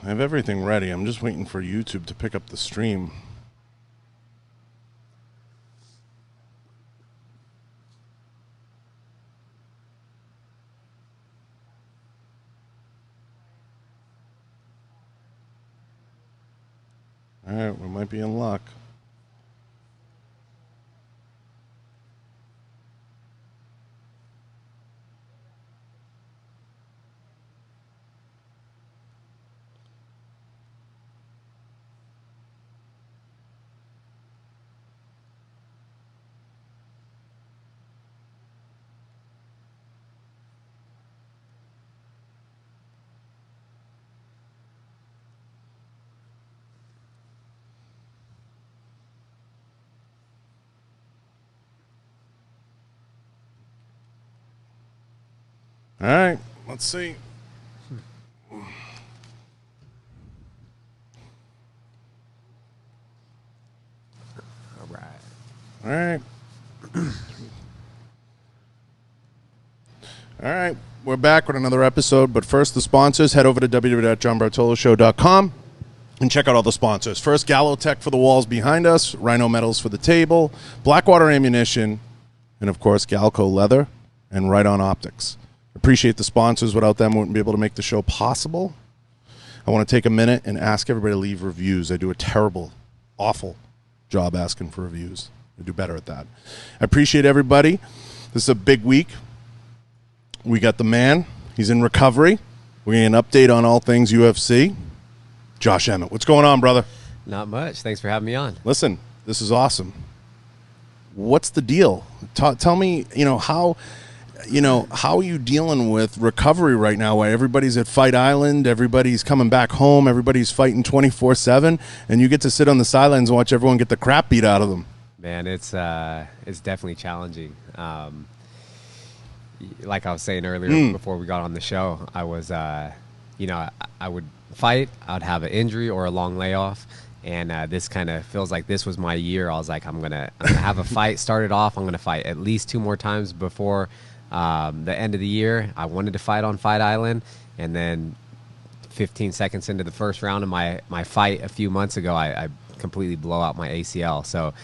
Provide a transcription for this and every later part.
I have everything ready. I'm just waiting for YouTube to pick up the stream. All right, we might be in luck. All right, let's see. All right. All right. All right, we're back with another episode, but first the sponsors. Head over to www.johnbartoloshow.com and check out all the sponsors. First, Gallo Tech for the walls behind us, Rhino Metals for the table, Blackwater Ammunition, and of course, Galco Leather and Riton Optics. Appreciate the sponsors. Without them, we wouldn't be able to make the show possible. I want to take a minute and ask everybody to leave reviews. I do a terrible, awful job asking for reviews. I do better at that. I appreciate everybody. This is a big week. We got the man. He's in recovery. We're getting an update on all things UFC. Josh Emmett. What's going on, brother? Not much. Thanks for having me on. Listen, this is awesome. What's the deal? Tell me, how are you dealing with recovery right now? Why everybody's at Fight Island, everybody's coming back home, everybody's fighting 24/7, and you get to sit on the sidelines and watch everyone get the crap beat out of them. Man, it's definitely challenging. Like I was saying earlier before we got on the show, I was, I would fight, I'd have an injury or a long layoff, and this kind of feels like this was my year. I was like, I'm gonna have a fight. Started off, I'm gonna fight at least 2 more times before the end of the year. I wanted to fight on Fight Island, and then 15 seconds into the first round of my fight a few months ago, I completely blow out my ACL. So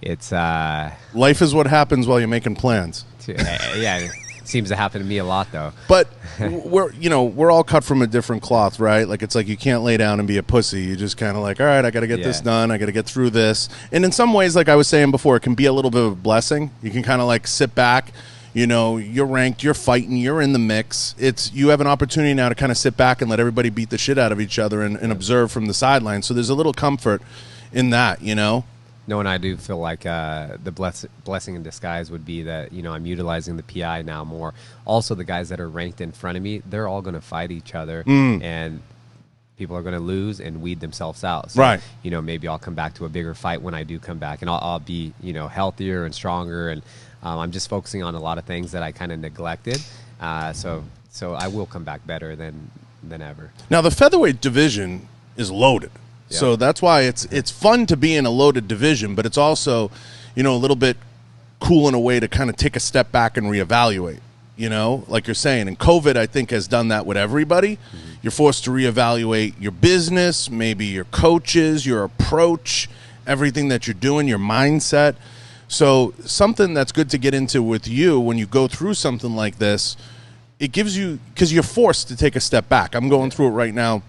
it's life is what happens while you're making plans. Yeah. Seems to happen to me a lot, though. But we're all cut from a different cloth, right? Like, it's like you can't lay down and be a pussy. You just kind of like, all right, I got to get this done. I got to get through this. And in some ways, like I was saying before, it can be a little bit of a blessing. You can kind of like sit back. You're ranked, you're fighting, you're in the mix. You have an opportunity now to kind of sit back and let everybody beat the shit out of each other and observe from the sidelines. So there's a little comfort in that, No, and I do feel like the blessing in disguise would be that, I'm utilizing the PI now more. Also, the guys that are ranked in front of me, they're all going to fight each other, and people are going to lose and weed themselves out. So, right. Maybe I'll come back to a bigger fight when I do come back, and I'll be, healthier and stronger, and I'm just focusing on a lot of things that I kind of neglected. So I will come back better than ever. Now, the featherweight division is loaded. Yeah. So that's why it's fun to be in a loaded division, but it's also, a little bit cool in a way to kind of take a step back and reevaluate, like you're saying. And COVID, I think, has done that with everybody. Mm-hmm. You're forced to reevaluate your business, maybe your coaches, your approach, everything that you're doing, your mindset. So something that's good to get into with you when you go through something like this, it gives you, because you're forced to take a step back. I'm going through it right now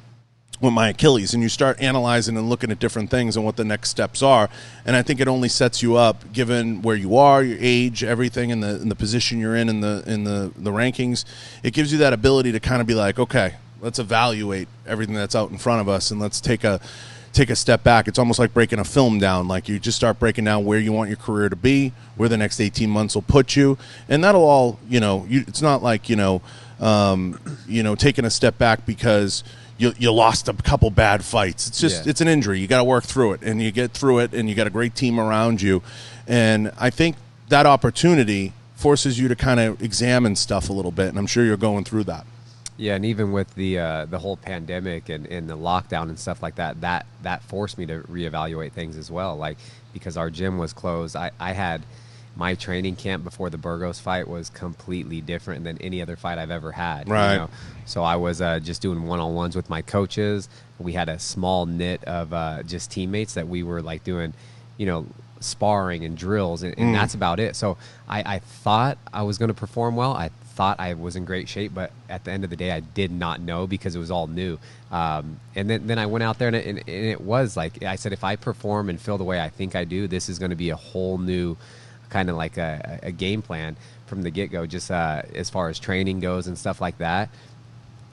with my Achilles, and you start analyzing and looking at different things and what the next steps are. And I think it only sets you up, given where you are, your age, everything, in the position you're in the rankings. It gives you that ability to kind of be like, okay, let's evaluate everything that's out in front of us, and let's take a step back. It's almost like breaking a film down. Like, you just start breaking down where you want your career to be, where the next 18 months will put you, and that'll all, it's not like, taking a step back because you lost a couple bad fights. It's just it's an injury. You got to work through it, and you get through it, and you got a great team around you. And I think that opportunity forces you to kind of examine stuff a little bit, and I'm sure you're going through that. Yeah, and even with the whole pandemic and the lockdown and stuff like that forced me to reevaluate things as well. Like, because our gym was closed, I had my training camp before the Burgos fight was completely different than any other fight I've ever had. Right. You know? So I was just doing one-on-ones with my coaches. We had a small knit of just teammates that we were like doing, you know, sparring and drills, and that's about it. So I thought I was going to perform well. I thought I was in great shape, but at the end of the day, I did not know because it was all new. And then I went out there, and it was like I said, if I perform and feel the way I think I do, this is going to be a whole new kind of like a game plan from the get-go, just as far as training goes and stuff like that.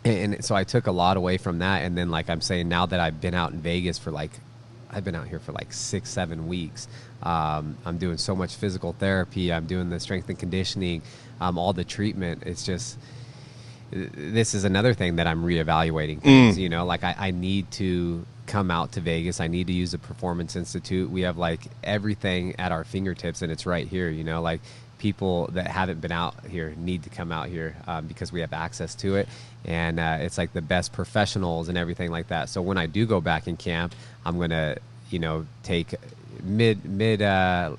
And so I took a lot away from that. And then, like I'm saying, now that I've been out in Vegas for like, I've been out here for like 6-7 weeks. I'm doing so much physical therapy. I'm doing the strength and conditioning, all the treatment. It's just, this is another thing that I'm reevaluating things, you know, like I need to come out to Vegas. I need to use the Performance Institute. We have like everything at our fingertips, and it's right here, you know, like people that haven't been out here need to come out here because we have access to it. And it's like the best professionals and everything like that. So when I do go back in camp, I'm going to, you know, take mid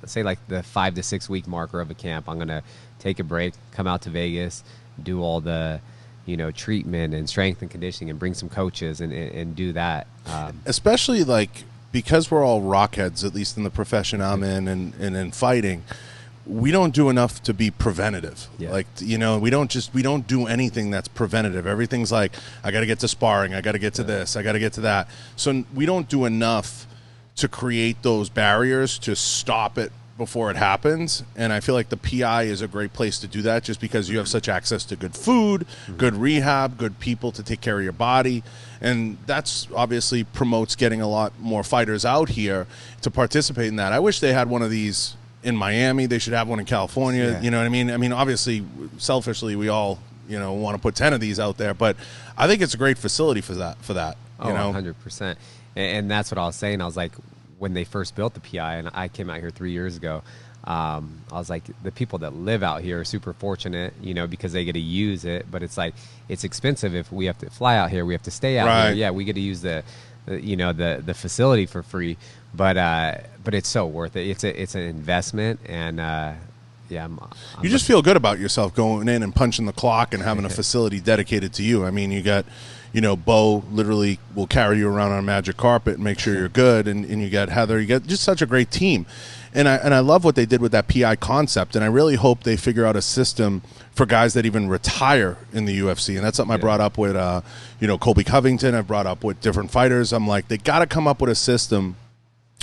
say like the 5 to 6 week marker of a camp. I'm going to take a break, come out to Vegas, do all the, you know, treatment and strength and conditioning, and bring some coaches and do that. Especially like, because we're all rockheads, at least in the profession I'm in and in fighting, we don't do enough to be preventative. Yeah. Like, you know, we don't do anything that's preventative. Everything's like, I got to get to sparring, I got to get to this, I got to get to that. So we don't do enough to create those barriers to stop it before it happens. And I feel like the PI is a great place to do that, just because you have such access to good food, good rehab, good people to take care of your body. And that's obviously promotes getting a lot more fighters out here to participate in that. I wish they had one of these in Miami. They should have one in California. Yeah. You know what I mean? I mean, obviously, selfishly, we all, you know, want to put 10 of these out there, but I think it's a great facility for that, you know? 100%. And that's what I was saying. I was like, when they first built the PI, and I came out here 3 years ago, I was like, the people that live out here are super fortunate, you know, because they get to use it. But it's like, it's expensive if we have to fly out here, we have to stay out here. Yeah, we get to use the you know, the facility for free, but it's so worth it. It's an investment, and yeah, you just feel good about yourself going in and punching the clock and having a facility dedicated to you. I mean, you got, you know, Bo literally will carry you around on a magic carpet and make sure you're good, and you got Heather, you got just such a great team. And I love what they did with that PI concept, and I really hope they figure out a system for guys that even retire in the UFC. And that's something I brought up with, you know, Colby Covington. I've brought up with different fighters. I'm like, they got to come up with a system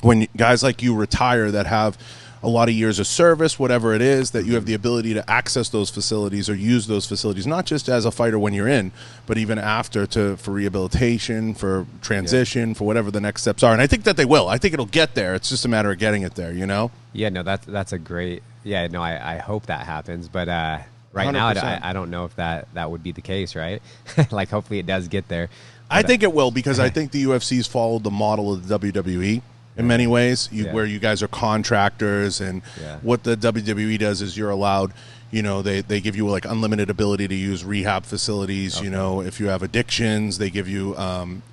when guys like you retire that have a lot of years of service, whatever it is, that you have the ability to access those facilities or use those facilities, not just as a fighter when you're in, but even after, for rehabilitation, for transition, for whatever the next steps are. And I think that they will. I think it'll get there. It's just a matter of getting it there, you know? Yeah, no, that's a great, yeah, no, I hope that happens. But right 100%. now, I don't know if that would be the case, right? Like, hopefully it does get there. I think it will, because I think the UFC's followed the model of the WWE. In many ways, where you guys are contractors, and what the WWE does is you're allowed, you know, they give you like unlimited ability to use rehab facilities. Okay. You know, if you have addictions, they give you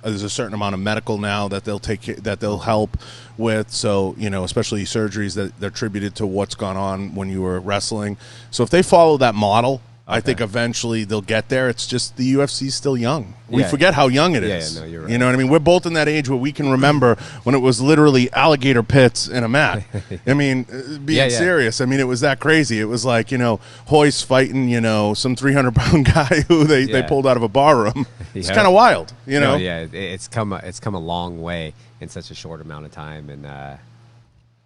there's a certain amount of medical now that they'll help with. So, you know, especially surgeries that they're attributed to what's gone on when you were wrestling. So if they follow that model, I think eventually they'll get there. It's just the UFC's still young. We forget how young it is. Yeah, no, you're right. You know what I mean? We're both in that age where we can remember when it was literally alligator pits in a mat. I mean, being serious. I mean, it was that crazy. It was like, you know, Hoist fighting, you know, some 300-pound guy who they pulled out of a bar room. It's kind of wild, you know? No, yeah, it's come a long way in such a short amount of time, and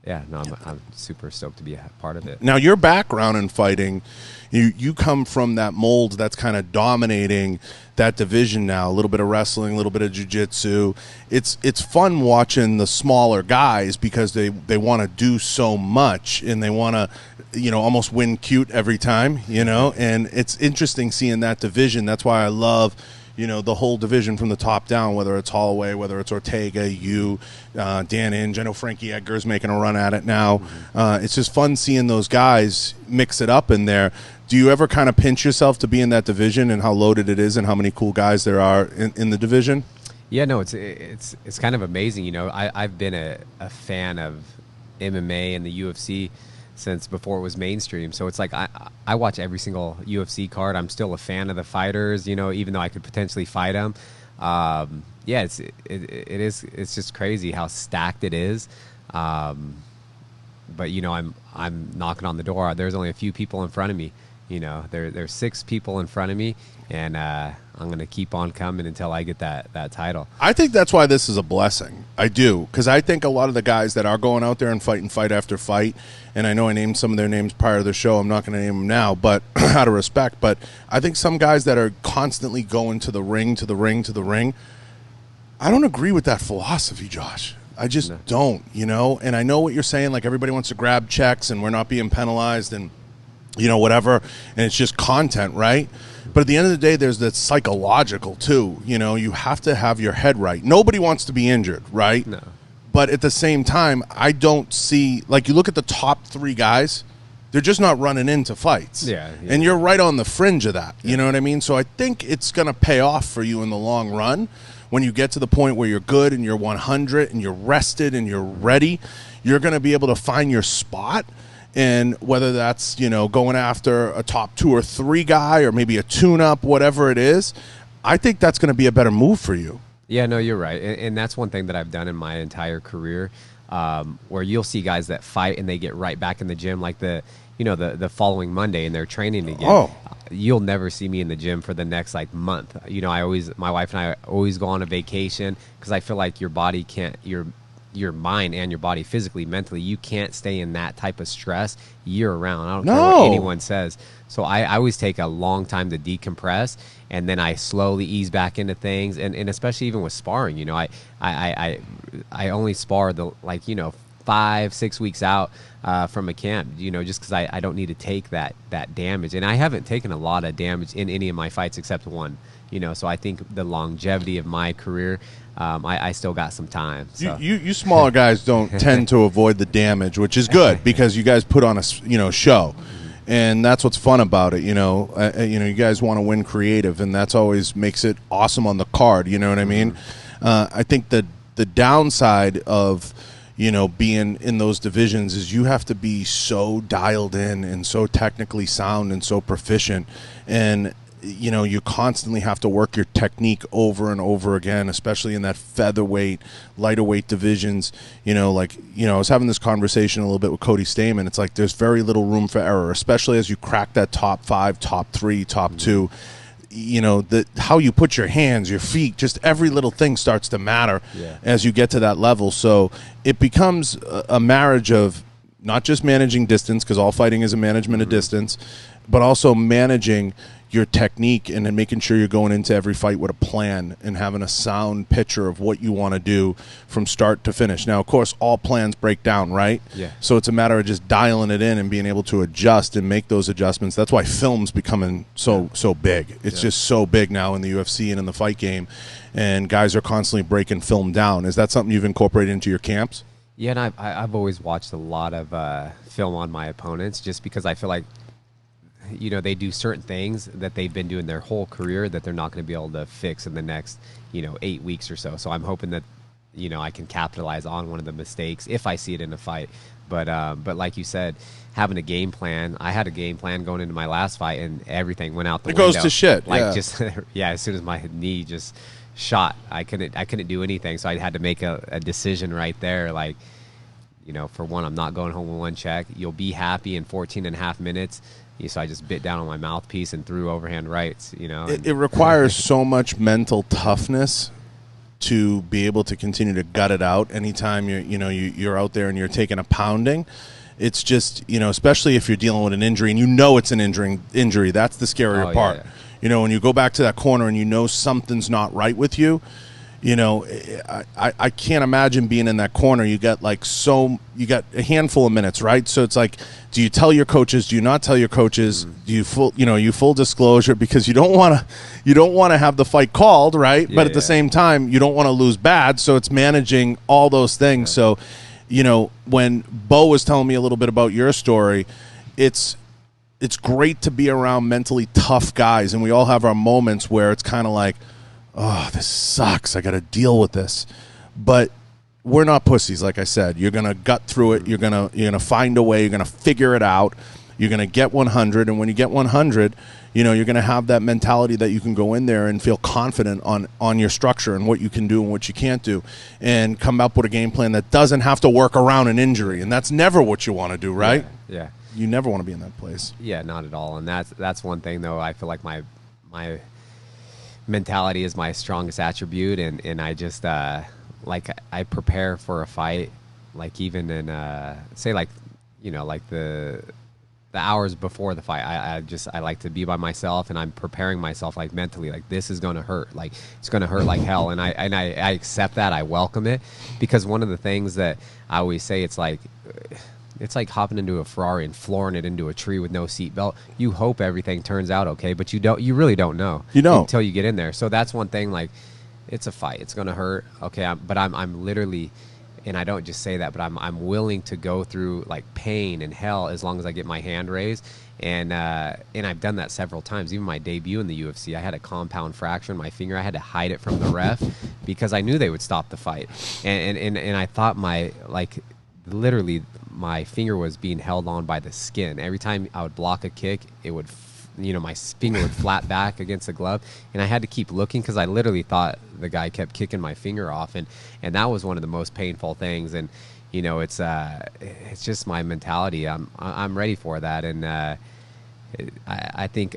yeah, no, I'm super stoked to be a part of it. Now, your background in fighting, you come from that mold that's kind of dominating that division now. A little bit of wrestling, a little bit of jiu-jitsu. It's fun watching the smaller guys because they want to do so much, and they want to, you know, almost win cute every time, you know. And it's interesting seeing that division. That's why I love, you know, the whole division from the top down, whether it's Holloway, whether it's Ortega, Dan Inge. I know Frankie Edgar's making a run at it now. It's just fun seeing those guys mix it up in there. Do you ever kind of pinch yourself to be in that division and how loaded it is and how many cool guys there are in the division? Yeah, no, it's kind of amazing. You know, I've been a fan of MMA and the UFC since before it was mainstream. So it's like I watch every single UFC card. I'm still a fan of the fighters, you know, even though I could potentially fight them. Yeah, it's just crazy how stacked it is. But you know, I'm knocking on the door. There's only a few people in front of me. You know, there's 6 people in front of me, and I'm gonna keep on coming until I get that title. I think that's why this is a blessing. I do, because I think a lot of the guys that are going out there and fighting fight after fight, and I know I named some of their names prior to the show. I'm not going to name them now, but out of respect. But I think some guys that are constantly going to the ring, to the ring, to the ring, I don't agree with that philosophy, Josh. I just don't, you know. And I know what you're saying. Like, everybody wants to grab checks, and we're not being penalized, and you know, whatever, and it's just content, right? But at the end of the day, there's that psychological too. You know, you have to have your head right. Nobody wants to be injured, right? No. But at the same time, I don't see, like, you look at the top 3 guys, they're just not running into fights. Yeah. And you're right on the fringe of that. You know what I mean? So I think it's going to pay off for you in the long run. When you get to the point where you're good and you're 100 and you're rested and you're ready, you're going to be able to find your spot. And whether that's, you know, going after a top 2 or 3 guy or maybe a tune-up, whatever it is, I think that's going to be a better move for you. Yeah, no, you're right. And that's one thing that I've done in my entire career, where you'll see guys that fight and they get right back in the gym like the following Monday and they're training again. Oh. You'll never see me in the gym for the next like month. You know, my wife and I always go on a vacation because I feel like your body can't, your mind and your body physically, mentally, you can't stay in that type of stress year round. I don't care what anyone says. So I always take a long time to decompress, and then I slowly ease back into things. And especially even with sparring, you know, I only spar the 5-6 weeks out from a camp, you know, just because I don't need to take that damage. And I haven't taken a lot of damage in any of my fights except one, you know, so I think the longevity of my career, I still got some time. So. You smaller guys don't tend to avoid the damage, which is good because you guys put on a show, and that's what's fun about it. You know, you guys want to win creative, and that's always makes it awesome on the card. You know what I mean? I think that the downside of being in those divisions is you have to be so dialed in and so technically sound and so proficient, and you constantly have to work your technique over and over again, especially in that featherweight, lighter weight divisions. I was having this conversation a little bit with Cody Stamen. It's like there's very little room for error, especially as you crack that top 5, top 3, top 2. How you put your hands, your feet, just every little thing starts to matter as you get to that level. So it becomes a marriage of not just managing distance, because all fighting is a management of distance, but also managing your technique and then making sure you're going into every fight with a plan and having a sound picture of what you want to do from start to finish. Now, of course, all plans break down, right? Yeah. So it's a matter of just dialing it in and being able to adjust and make those adjustments. That's why film's becoming so big. It's just so big now in the UFC and in the fight game, and guys are constantly breaking film down. Is that something you've incorporated into your camps? Yeah, and I've always watched a lot of film on my opponents just because I feel like they do certain things that they've been doing their whole career that they're not going to be able to fix in the next 8 weeks or so. So I'm hoping that I can capitalize on one of the mistakes if I see it in a fight. But like you said, having a game plan, I had a game plan going into my last fight, and everything went out the window. It goes to shit. Just as soon as my knee just shot, I couldn't do anything. So I had to make a decision right there. Like, for one, I'm not going home with one check. You'll be happy in 14 and a half minutes. So I just bit down on my mouthpiece and threw overhand rights, It requires so much mental toughness to be able to continue to gut it out anytime you're out there and you're taking a pounding. It's just, especially if you're dealing with an injury and it's an injury, that's the scarier part. Yeah. When you go back to that corner and something's not right with you, I can't imagine being in that corner. You got a handful of minutes, right? So it's like, do you tell your coaches? Do you not tell your coaches? Do you full disclosure, because you don't want to have the fight called, right? But at the same time, you don't want to lose bad. So it's managing all those things. Yeah. So when Bo was telling me a little bit about your story, it's great to be around mentally tough guys, and we all have our moments where it's kind of like, oh, this sucks, I got to deal with this. But we're not pussies, like I said. You're gonna gut through it. You're gonna find a way. You're gonna figure it out. You're gonna get 100, and when you get 100, you're gonna have that mentality that you can go in there and feel confident on your structure and what you can do and what you can't do, and come up with a game plan that doesn't have to work around an injury. And that's never what you want to do, right? Yeah. You never want to be in that place. Yeah, not at all. And that's one thing, though. I feel like my mentality is my strongest attribute, and I just like I prepare for a fight, like even in say like like the hours before the fight. I like to be by myself, and I'm preparing myself like mentally, like this is going to hurt, like it's going to hurt like hell, and I accept that. I welcome it, because one of the things that I always say, it's like hopping into a Ferrari and flooring it into a tree with no seatbelt. You hope everything turns out okay, but you really don't know. Until you get in there. So that's one thing. Like, it's a fight. It's going to hurt. Okay, but I'm literally, and I don't just say that, but I'm willing to go through like pain and hell as long as I get my hand raised. And I've done that several times. Even my debut in the UFC, I had a compound fracture in my finger. I had to hide it from the ref because I knew they would stop the fight. And I thought literally my finger was being held on by the skin. Every time I would block a kick, it would, my finger would flap back against the glove, and I had to keep looking because I literally thought the guy kept kicking my finger off, and that was one of the most painful things. And it's just my mentality. I'm ready for that, and I think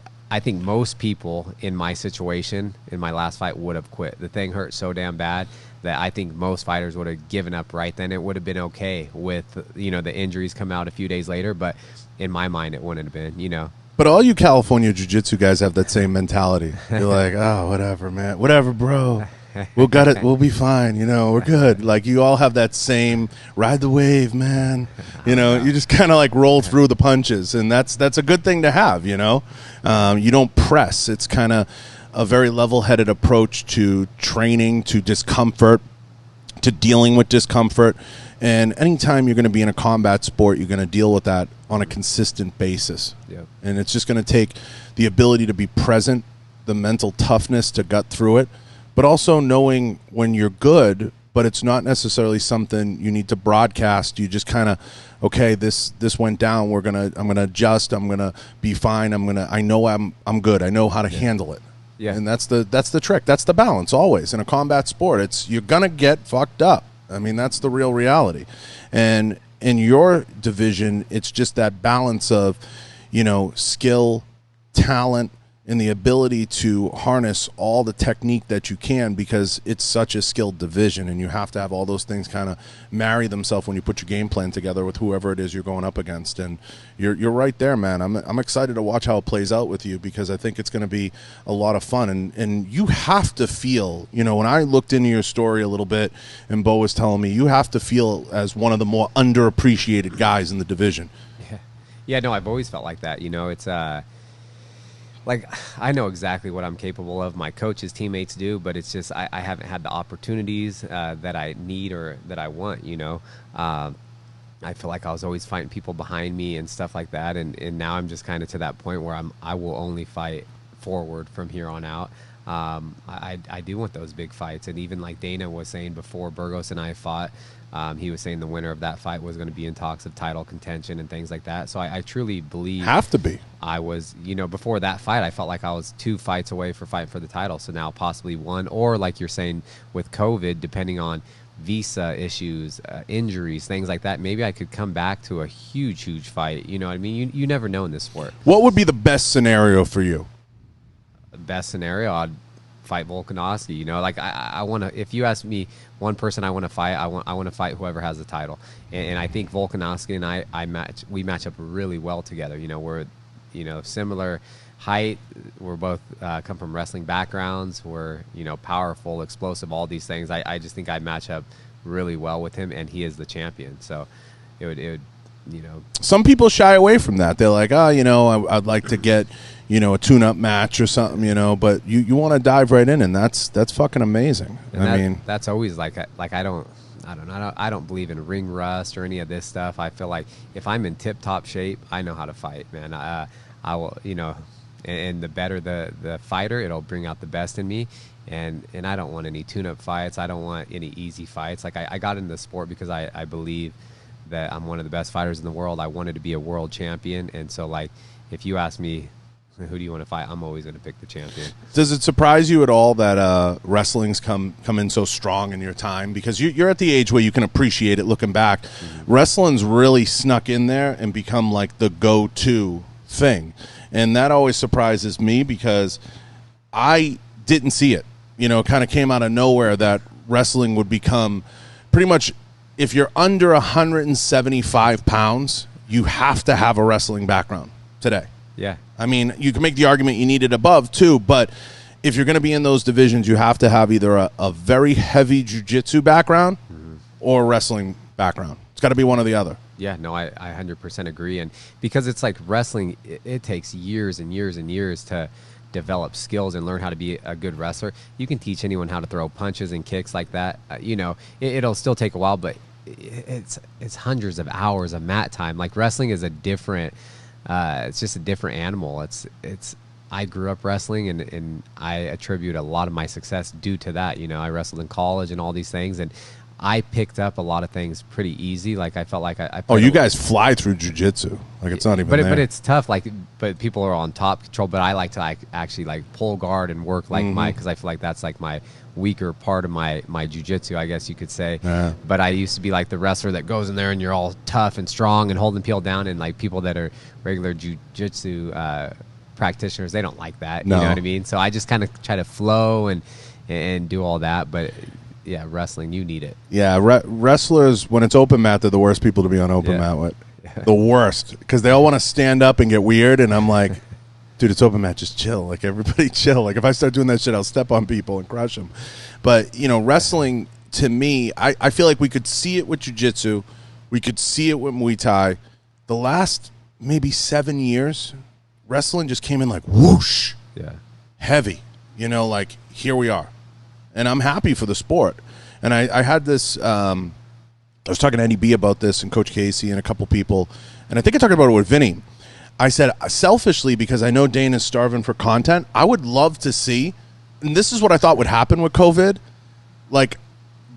most people in my situation, in my last fight, would have quit. The thing hurt so damn bad that I think most fighters would have given up right then. It would have been okay with, the injuries come out a few days later, but in my mind, it wouldn't have been, But all you California jiu-jitsu guys have that same mentality. You're like, oh, whatever, man. Whatever, bro. We'll got it. We'll be fine. We're good. Like, you all have that same ride the wave, man. You just kind of like roll through the punches, and that's a good thing to have. You don't press. It's kind of a very level-headed approach to training, to discomfort, to dealing with discomfort. And anytime you're going to be in a combat sport, you're going to deal with that on a consistent basis. Yep. And it's just going to take the ability to be present, the mental toughness to gut through it, but also knowing when you're good, but it's not necessarily something you need to broadcast. You just kind of, okay, this went down. I'm gonna adjust. I'm gonna be fine. I know I'm good. I know how to handle it. Yeah. And that's the trick. That's the balance always in a combat sport. You're gonna get fucked up. I mean, that's the real reality. And in your division, it's just that balance of, skill, talent, and the ability to harness all the technique that you can, because it's such a skilled division, and you have to have all those things kind of marry themselves when you put your game plan together with whoever it is you're going up against. And you're right there, man. I'm excited to watch how it plays out with you, because I think it's going to be a lot of fun. And you have to feel, when I looked into your story a little bit and Bo was telling me, you have to feel as one of the more underappreciated guys in the division. Yeah, no, I've always felt like that. It's like, I know exactly what I'm capable of. My coaches, teammates do, but it's just I haven't had the opportunities that I need or that I want, I feel like I was always fighting people behind me and stuff like that, and now I'm just kind of to that point where I will only fight forward from here on out. I do want those big fights, and even like Dana was saying before Burgos and I fought, he was saying the winner of that fight was going to be in talks of title contention and things like that. So I truly believe have to be. I was, before that fight, I felt like I was 2 fights away for fighting for the title. So now possibly 1, or like you're saying with COVID, depending on visa issues, injuries, things like that, maybe I could come back to a huge fight. You know what I mean? You never know in this sport. What would be the best scenario for you? The best scenario, I'd fight Volkanovski. Like I want to. If you ask me one person I want to fight, I want to fight whoever has the title. And I think Volkanovski and we match up really well together. We're similar height. We're both come from wrestling backgrounds. We're powerful, explosive, all these things. I just think I match up really well with him, and he is the champion. So it would. Some people shy away from that. They're like, I'd like to get, a tune-up match or something, but you want to dive right in, and that's fucking amazing. And that's always like I don't believe in ring rust or any of this stuff. I feel like if I'm in tip-top shape, I know how to fight, man. I will, and the better the fighter, it'll bring out the best in me. And I don't want any tune-up fights. I don't want any easy fights. Like, I got into the sport because I believe that I'm one of the best fighters in the world. I wanted to be a world champion. And so, like, if you ask me, who do you want to fight, I'm always going to pick the champion. Does it surprise you at all that wrestling's come in so strong in your time? Because you're at the age where you can appreciate it looking back. Mm-hmm. Wrestling's really snuck in there and become like the go-to thing. And that always surprises me because I didn't see it. You know, it kind of came out of nowhere that wrestling would become pretty much, if you're under 175 pounds, you have to have a wrestling background today. Yeah. I mean, you can make the argument you need it above, too, but if you're going to be in those divisions, you have to have either a very heavy jiu-jitsu background or a wrestling background. It's got to be one or the other. Yeah, no, I 100% agree. And because it's like wrestling, it takes years and years and years to develop skills and learn how to be a good wrestler. You can teach anyone how to throw punches and kicks like that. It'll still take a while, but it's hundreds of hours of mat time. Like, wrestling is a different, it's just a different animal. I grew up wrestling, and I attribute a lot of my success due to that. You know, I wrestled in college and all these things, and I picked up a lot of things pretty easy. Like, I felt like I you guys fly through jiu-jitsu. Like, it's not even there. But it's tough. Like, but people are on top control. But I like to actually pull guard and work because I feel like that's like my weaker part of my jiu-jitsu, I guess you could say. Yeah. But I used to be like the wrestler that goes in there and you're all tough and strong and holding people down, and like people that are regular jiu-jitsu practitioners, they don't like that. No. You know what I mean? So I just kind of try to flow and do all that. But yeah, wrestling, you need it. Yeah, wrestlers, when it's open mat, they're the worst people to be on open mat with. The worst. Because they all want to stand up and get weird, and I'm like, dude, it's open mat, just chill. Like, everybody chill. Like, if I start doing that shit, I'll step on people and crush them. But, you know, wrestling, to me, I feel like we could see it with jiu-jitsu. We could see it with Muay Thai. The last maybe 7 years, wrestling just came in like whoosh. Yeah. Heavy. You know, like, here we are. And I'm happy for the sport. And I had this, I was talking to Eddie B about this and Coach Casey and a couple people. And I think I talked about it with Vinny. I said, selfishly, because I know Dana's starving for content, I would love to see, and this is what I thought would happen with COVID, like,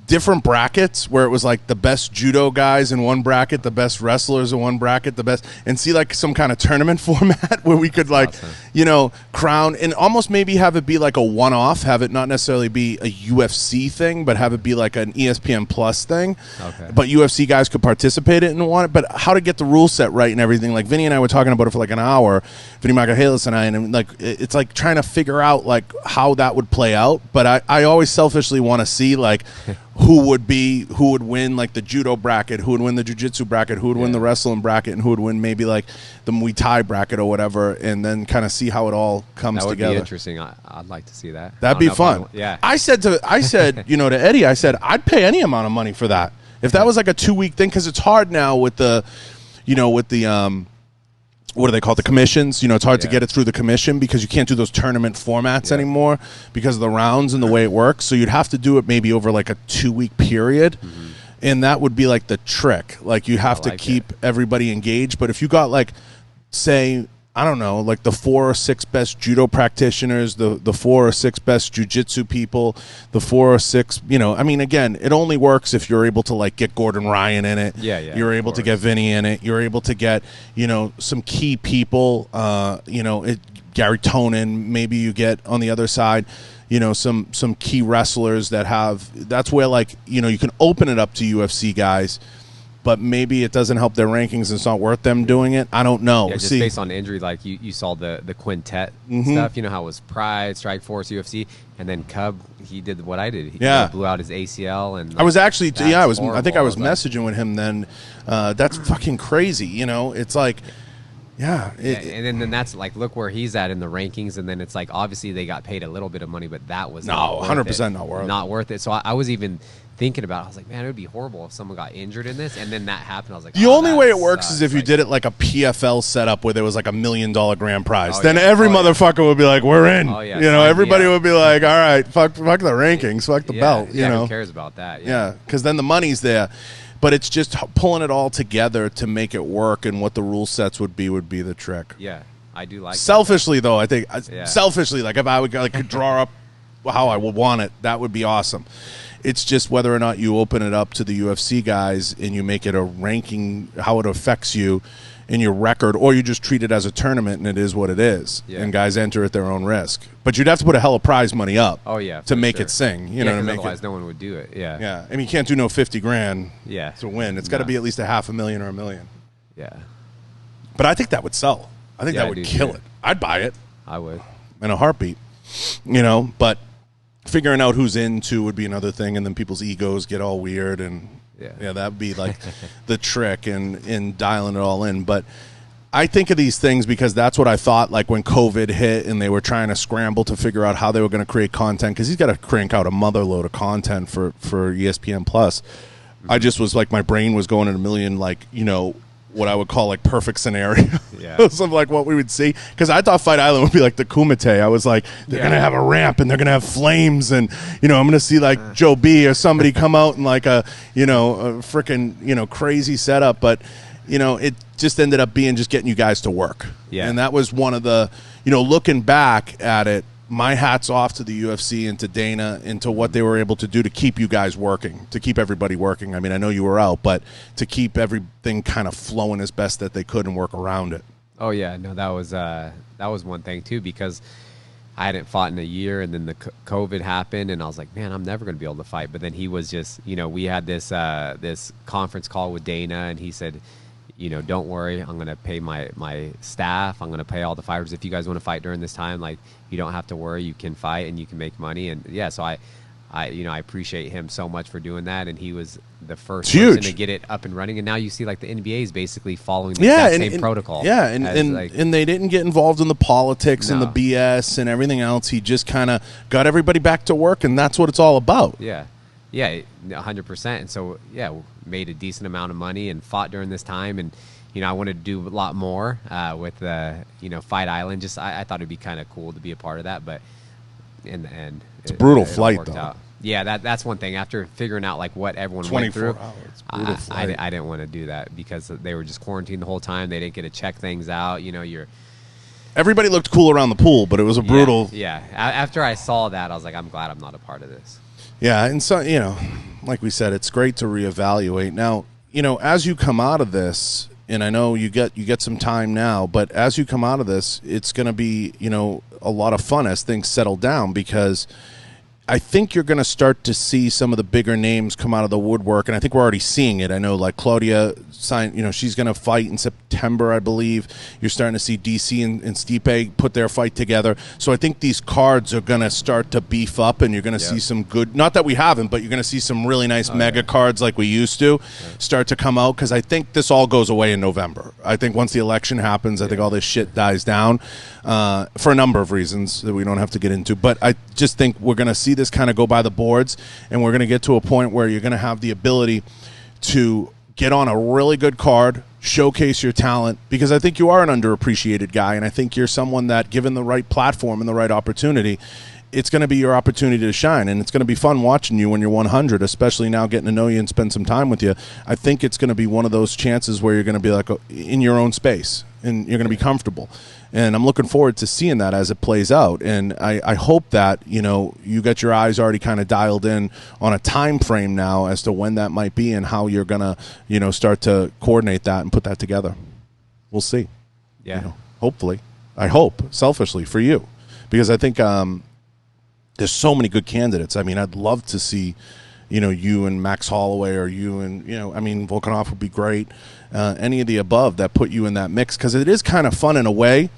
different brackets where it was like the best judo guys in one bracket, the best wrestlers in one bracket, the best, and see like some kind of tournament format where we could like, you know, crown and almost maybe have it be like a one-off, have it not necessarily be a UFC thing, but have it be like an ESPN Plus thing. Okay. But UFC guys could participate in it, but how to get the rule set right and everything. Like Vinny and I were talking about it for like an hour, Vinny Magahalis and I, and like it's like trying to figure out like how that would play out. But I always selfishly want to see like who would win like the judo bracket, who would win the jiu-jitsu bracket, who would win the wrestling bracket, and who would win maybe like the Muay Thai bracket or whatever, and then kind of see how it all comes together. That would be interesting. I'd like to see that. That'd be fun. Yeah. I said you know, to Eddie, I said I'd pay any amount of money for that if that was like a 2-week thing, because it's hard now with the, you know, with the what do they call it? The commissions? You know, it's hard to get it through the commission because you can't do those tournament formats anymore because of the rounds and the way it works. So you'd have to do it maybe over like a 2-week period. Mm-hmm. And that would be like the trick. Like you have to keep everybody engaged. But if you got like, say, I don't know, like the 4 or 6 best judo practitioners, the 4 or 6 best jiu-jitsu people, the 4 or 6, you know, I mean, again, it only works if you're able to like get Gordon Ryan in it. Yeah. You're able to get Vinny in it. You're able to get, you know, some key people, you know, Gary Tonin, maybe you get on the other side, you know, some key wrestlers that have, that's where like, you know, you can open it up to UFC guys. But maybe it doesn't help their rankings and it's not worth them doing it. I don't know. Yeah, just based on injury, like you saw the quintet stuff. You know how it was Pride, Strikeforce, UFC, and then Cub, he did what I did. He blew out his ACL. And like, I was actually, I think I was horrible. messaging with him then. That's fucking crazy. You know, it's like, and then that's like, look where he's at in the rankings. And then it's like, obviously they got paid a little bit of money, but that was not 100% not worth it. So I was even thinking about it. I was like, man, it would be horrible if someone got injured in this. And then that happened. I was like, the only way it works is if you did it like a PFL setup where there was like $1 million grand prize. Oh, then every motherfucker would be like, we're in. Oh, yeah. You know, everybody would be like, all right, fuck the rankings, fuck the belt. You know, who cares about that? Yeah, because then the money's there. But it's just pulling it all together to make it work, and what the rule sets would be the trick. Yeah, I do like selfishly though. I think Yeah. selfishly, like if I would could draw up how I would want it, that would be awesome. It's just whether or not you open it up to the UFC guys and you make it a ranking, how it affects you in your record, or you just treat it as a tournament and it is what it is, and guys enter at their own risk. But you'd have to put a hell of prize money up. Oh yeah, to make it sing. You know, to make otherwise no one would do it. Yeah. Yeah, I mean, you can't do no 50 grand. Yeah. To win, it's got to be at least $500,000 or $1 million. Yeah. But I think that would sell. I think that would kill it. I'd buy it. I would. In a heartbeat. You know, but figuring out who's into would be another thing, and then people's egos get all weird, and that would be like the trick in dialing it all in. But I think of these things because that's what I thought, like when COVID hit and they were trying to scramble to figure out how they were going to create content, because he's got to crank out a mother load of content for ESPN Plus. I just was like, my brain was going in a million, like, you know, what I would call like perfect scenario. Something like what we would see, because I thought Fight Island would be like the Kumite. I was like, they're gonna have a ramp and they're gonna have flames, and you know, I'm gonna see like Joe B or somebody come out in like a, you know, a freaking, you know, crazy setup. But you know, it just ended up being just getting you guys to work. And that was one of the, you know, looking back at it, my hat's off to the UFC and to Dana and to what they were able to do to keep you guys working, to keep everybody working. I mean, I know you were out, but to keep everything kind of flowing as best that they could and work around it. Oh yeah, no, that was one thing too, because I hadn't fought in a year, and then the COVID happened, and I was like, man, I'm never going to be able to fight. But then he was just, you know, we had this this conference call with Dana, and he said, you know, don't worry, I'm going to pay my staff. I'm going to pay all the fighters. If you guys want to fight during this time, like, you don't have to worry. You can fight and you can make money. And yeah, so I you know, I appreciate him so much for doing that. And he was the first person to get it up and running. And now you see like the NBA is basically following the exact same protocol. Yeah, and they didn't get involved in the politics and the BS and everything else. He just kind of got everybody back to work, and that's what it's all about. Yeah. Yeah, 100%. And so, yeah, made a decent amount of money and fought during this time. And, you know, I wanted to do a lot more with, you know, Fight Island. Just I thought it'd be kind of cool to be a part of that. But in the end, it's a brutal flight, though. Out. Yeah, that's one thing. After figuring out, like, what everyone went through, I didn't want to do that because they were just quarantined the whole time. They didn't get to check things out. You know, everybody looked cool around the pool, but it was a brutal. Yeah. After I saw that, I was like, I'm glad I'm not a part of this. Yeah, and so, you know, like we said, it's great to reevaluate. Now, you know, as you come out of this, and I know you get some time now, but as you come out of this, it's going to be, you know, a lot of fun as things settle down, because I think you're going to start to see some of the bigger names come out of the woodwork, and I think we're already seeing it. I know, like, Claudia signed, you know, she's going to fight in September, I believe. You're starting to see DC and Stipe put their fight together. So I think these cards are going to start to beef up, and you're going to see some good, not that we haven't, but you're going to see some really nice mega cards like we used to start to come out, because I think this all goes away in November. I think once the election happens, I think all this shit dies down for a number of reasons that we don't have to get into. But I just think we're going to see this kind of go by the boards, and we're going to get to a point where you're going to have the ability to get on a really good card, showcase your talent, because I think you are an underappreciated guy, and I think you're someone that, given the right platform and the right opportunity, it's going to be your opportunity to shine, and it's going to be fun watching you when you're 100, especially now getting to know you and spend some time with you. I think it's going to be one of those chances where you're going to be like in your own space, and you're going to be comfortable. And I'm looking forward to seeing that as it plays out. And I hope that, you know, you got your eyes already kind of dialed in on a time frame now as to when that might be and how you're going to, you know, start to coordinate that and put that together. We'll see. Yeah. You know, hopefully. I hope, selfishly, for you. Because I think there's so many good candidates. I mean, I'd love to see, you know, you and Max Holloway, or you and, you know, I mean, Volkanov would be great. Any of the above that put you in that mix, because it is kind of fun in a way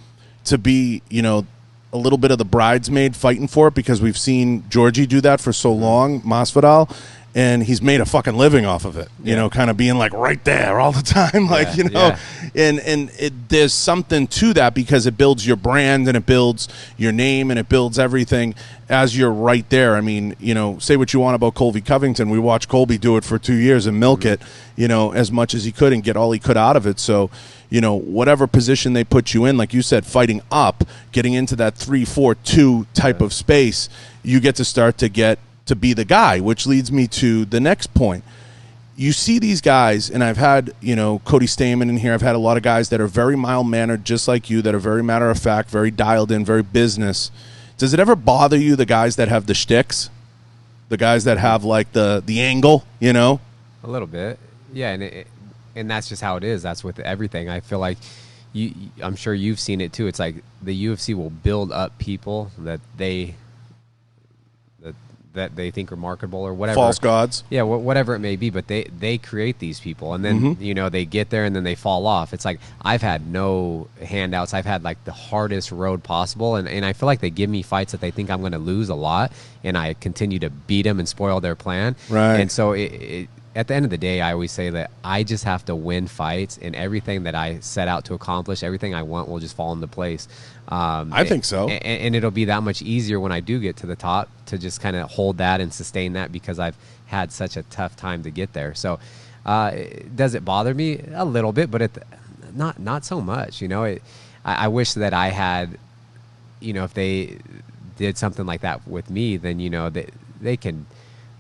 to be, you know, a little bit of the bridesmaid fighting for it, because we've seen Georgie do that for so long, Masvidal, and he's made a fucking living off of it, you know, kind of being like right there all the time, like, you know, and there's something to that, because it builds your brand and it builds your name and it builds everything as you're right there. I mean, you know, say what you want about Colby Covington. We watched Colby do it for 2 years and milk it, you know, as much as he could and get all he could out of it. So, you know, whatever position they put you in, like you said, fighting up, getting into that 3-4-2 type of space, you get to start to get to be the guy, which leads me to the next point. you see these guys, and I've had, you know, Cody Stamen in here. I've had a lot of guys that are very mild-mannered, just like you, that are very matter-of-fact, very dialed in, very business. Does it ever bother you, the guys that have the shticks? The guys that have, like, the angle, you know? A little bit. Yeah, and that's just how it is. That's with everything. I feel like I'm sure you've seen it too. It's like the UFC will build up people that they think are marketable or whatever. False gods. Yeah, whatever it may be, but they create these people, and then you know, they get there and then they fall off. It's like, I've had no handouts. I've had like the hardest road possible, and I feel like they give me fights that they think I'm going to lose a lot, and I continue to beat them and spoil their plan. Right. And so at the end of the day, I always say that I just have to win fights, and everything that I set out to accomplish, everything I want will just fall into place. I think so. And it'll be that much easier when I do get to the top to just kind of hold that and sustain that, because I've had such a tough time to get there. So does it bother me? A little bit, but not so much. You know, I wish that I had, you know, if they did something like that with me, then, you know, they can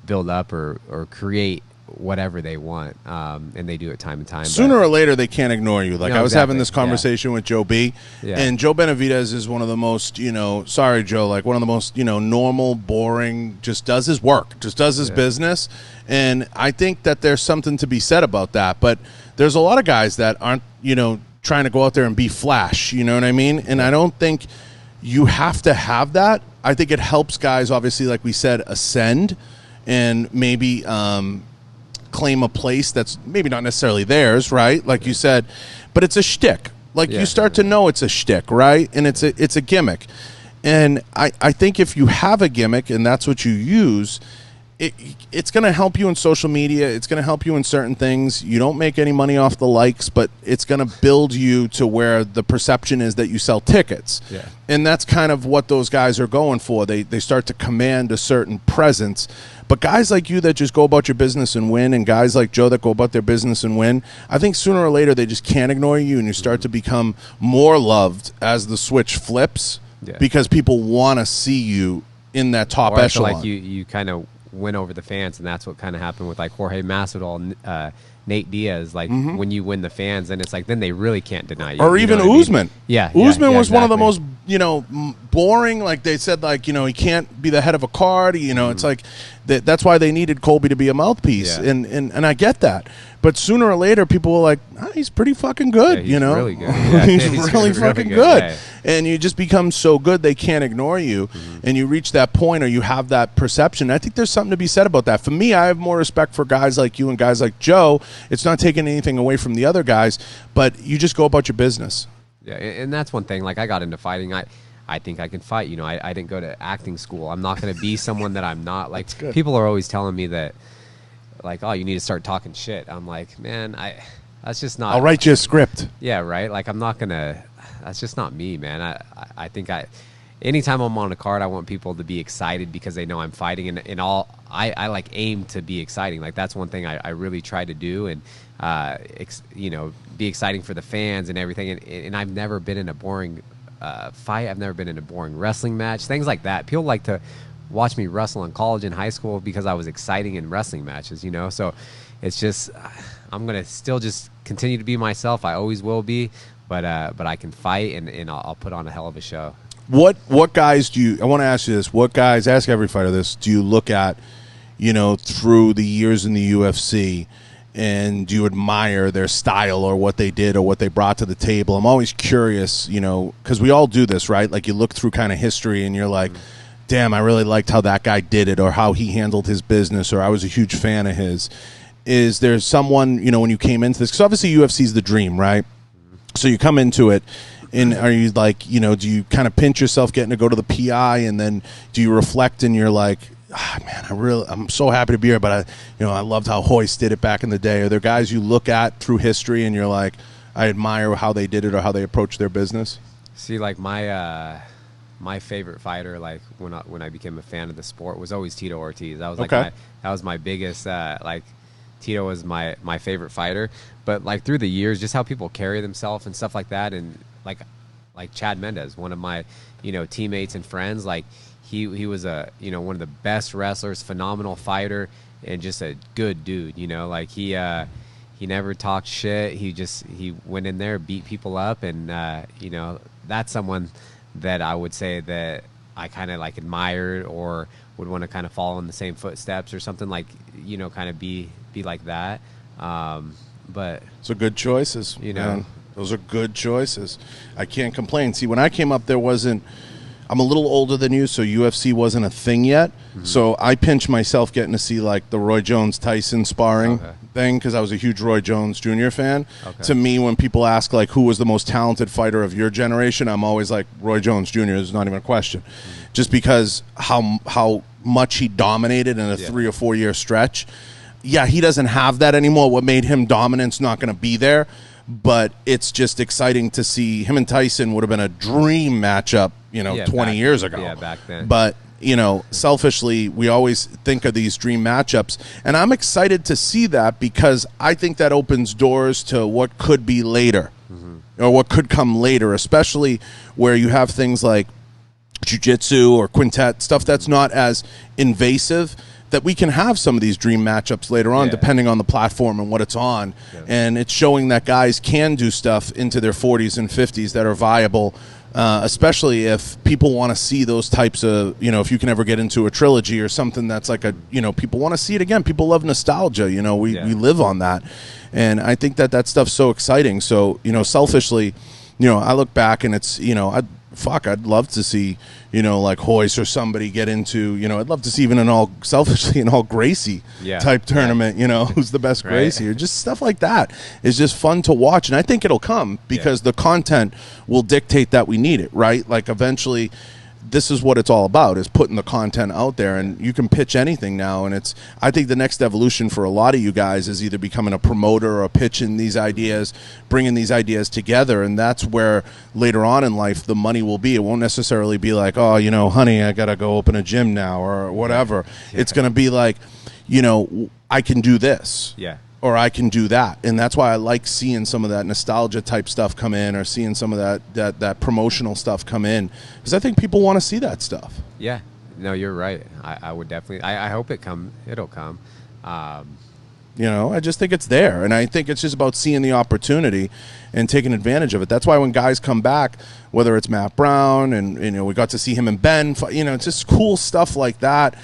build up or create whatever they want, and they do it time and time. Sooner or later, they can't ignore you. Like, No, I was exactly. having this conversation with Joe B, and Joe Benavidez is one of the most, you know, sorry, Joe, like one of the most, you know, normal, boring, just does his work, just does his business. And I think that there's something to be said about that. But there's a lot of guys that aren't, you know, trying to go out there and be flash, you know what I mean? And I don't think you have to have that. I think it helps guys, obviously, like we said, ascend and maybe claim a place that's maybe not necessarily theirs, right? Like you said, but it's a shtick. Like, you start to know it's a shtick, right? And it's a gimmick. And I think if you have a gimmick and that's what you use, it's going to help you in social media. It's going to help you in certain things. You don't make any money off the likes, but it's going to build you to where the perception is that you sell tickets. Yeah. And that's kind of what those guys are going for. They start to command a certain presence. But guys like you that just go about your business and win, and guys like Joe that go about their business and win, I think sooner or later they just can't ignore you, and you start to become more loved as the switch flips, because people want to see you in that top echelon. I feel like you kind of win over the fans, and that's what kind of happened with like Jorge Masvidal, Nate Diaz. Like, when you win the fans, then it's like, then they really can't deny you. Or even Usman. I mean? Yeah, Usman was one of the most, you know, boring. Like, they said, like, you know, he can't be the head of a card. You know, it's like that's why they needed Colby to be a mouthpiece, and I get that. But sooner or later, people were like, he's pretty fucking good, he's you know? Really good. Yeah, he's really fucking good. Yeah. And you just become so good they can't ignore you, and you reach that point, or you have that perception. I think there's something to be said about that. For me, I have more respect for guys like you and guys like Joe. It's not taking anything away from the other guys, but you just go about your business. Yeah, and that's one thing. Like, I got into fighting. I think I can fight. You know, I didn't go to acting school. I'm not going to be someone that I'm not. Like, people are always telling me that, like, oh, you need to start talking shit. I'm like, man, that's just not. I'll write you a script. Yeah, right. Like, I'm not gonna. That's just not me, man. I think anytime I'm on a card, I want people to be excited because they know I'm fighting, and all. I like aim to be exciting. Like, that's one thing I really try to do, and you know, be exciting for the fans and everything. And I've never been in a boring fight. I've never been in a boring wrestling match. Things like that. People like to watch me wrestle in college and high school because I was exciting in wrestling matches, you know? So it's just, I'm going to still just continue to be myself. I always will be, but I can fight, and I'll put on a hell of a show. What guys do you, I want to ask you this, what guys, ask every fighter this, do you look at, you know, through the years in the UFC, and do you admire their style or what they did or what they brought to the table? I'm always curious, you know, because we all do this, right? Like, you look through kind of history and you're like, damn, I really liked how that guy did it, or how he handled his business, or I was a huge fan of his. Is there someone, you know, when you came into this, because obviously UFC is the dream, right? So you come into it, and are you like, you know, do you kind of pinch yourself getting to go to the PI, and then do you reflect and you're like, man, I'm so happy to be here, but I loved how Hoist did it back in the day? Are there guys you look at through history and you're like, I admire how they did it or how they approached their business? See, like, my favorite fighter, like, when I became a fan of the sport, was always Tito Ortiz. That was like that was my biggest, like, Tito was my favorite fighter. But, like, through the years, just how people carry themselves and stuff like that, and like Chad Mendez, one of my, you know, teammates and friends, like, he was one of the best wrestlers, phenomenal fighter, and just a good dude. You know, like he never talked shit. He went in there, beat people up, and you know, that's someone that I would say that I kind of like admired or would want to kind of follow in the same footsteps or something, like, you know, kind of be like that. But those are good choices, you know, man. Those are good choices. I can't complain. See, when I came up, I'm a little older than you, so UFC wasn't a thing yet. Mm-hmm. So I pinch myself getting to see like the Roy Jones Tyson sparring thing, because I was a huge Roy Jones Jr. fan. To me, when people ask like who was the most talented fighter of your generation, I'm always like Roy Jones Jr. There's not even a question. Mm-hmm. Just because how much he dominated in a 3 or 4 year stretch. Yeah, he doesn't have that anymore. What made him dominant's not going to be there. But it's just exciting to see him and Tyson would have been a dream matchup, you know, 20 years ago. Yeah, back then. But, you know, selfishly, we always think of these dream matchups. And I'm excited to see that, because I think that opens doors to what could be later, or what could come later, especially where you have things like jiu-jitsu or quintet, stuff that's not as invasive, that we can have some of these dream matchups later on, depending on the platform and what it's on. Yeah. And it's showing that guys can do stuff into their 40s and 50s that are viable, especially if people want to see those types of, you know, if you can ever get into a trilogy or something that's like a, you know, people want to see it again. People love nostalgia. You know, we live on that. And I think that stuff's so exciting. So, you know, selfishly, you know, I look back and it's, you know, I'd love to see, you know, like Hoist or somebody get into, you know, I'd love to see even an all Gracie type tournament, you know, who's the best Gracie, or just stuff like that is just fun to watch. And I think it'll come, because the content will dictate that we need it, right? Like eventually this is what it's all about, is putting the content out there, and you can pitch anything now. And I think the next evolution for a lot of you guys is either becoming a promoter or pitching these ideas, bringing these ideas together. And that's where later on in life the money will be. It won't necessarily be like, oh, you know, honey, I got to go open a gym now or whatever. It's going to be like, you know, I can do this. Or I can do that. And that's why I like seeing some of that nostalgia type stuff come in, or seeing some of that promotional stuff come in, because I think people want to see that stuff. Yeah. No, you're right. I would definitely, I hope it'll come. You know, I just think it's there. And I think it's just about seeing the opportunity and taking advantage of it. That's why when guys come back, whether it's Matt Brown, and, you know, we got to see him and Ben, you know, it's just cool stuff like that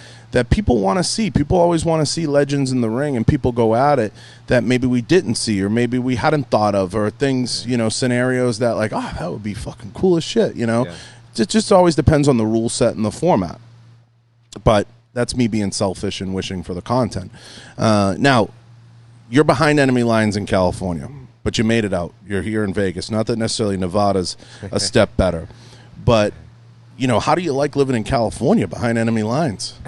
people want to see. People always want to see legends in the ring, and people go at it that maybe we didn't see, or maybe we hadn't thought of, or things, you know, scenarios that like, oh, that would be fucking cool as shit, you know? It just always depends on the rule set and the format. But that's me being selfish and wishing for the content. Now, you're behind enemy lines in California, but you made it out. You're here in Vegas. Not that necessarily Nevada's a step better, but you know, how do you like living in California behind enemy lines?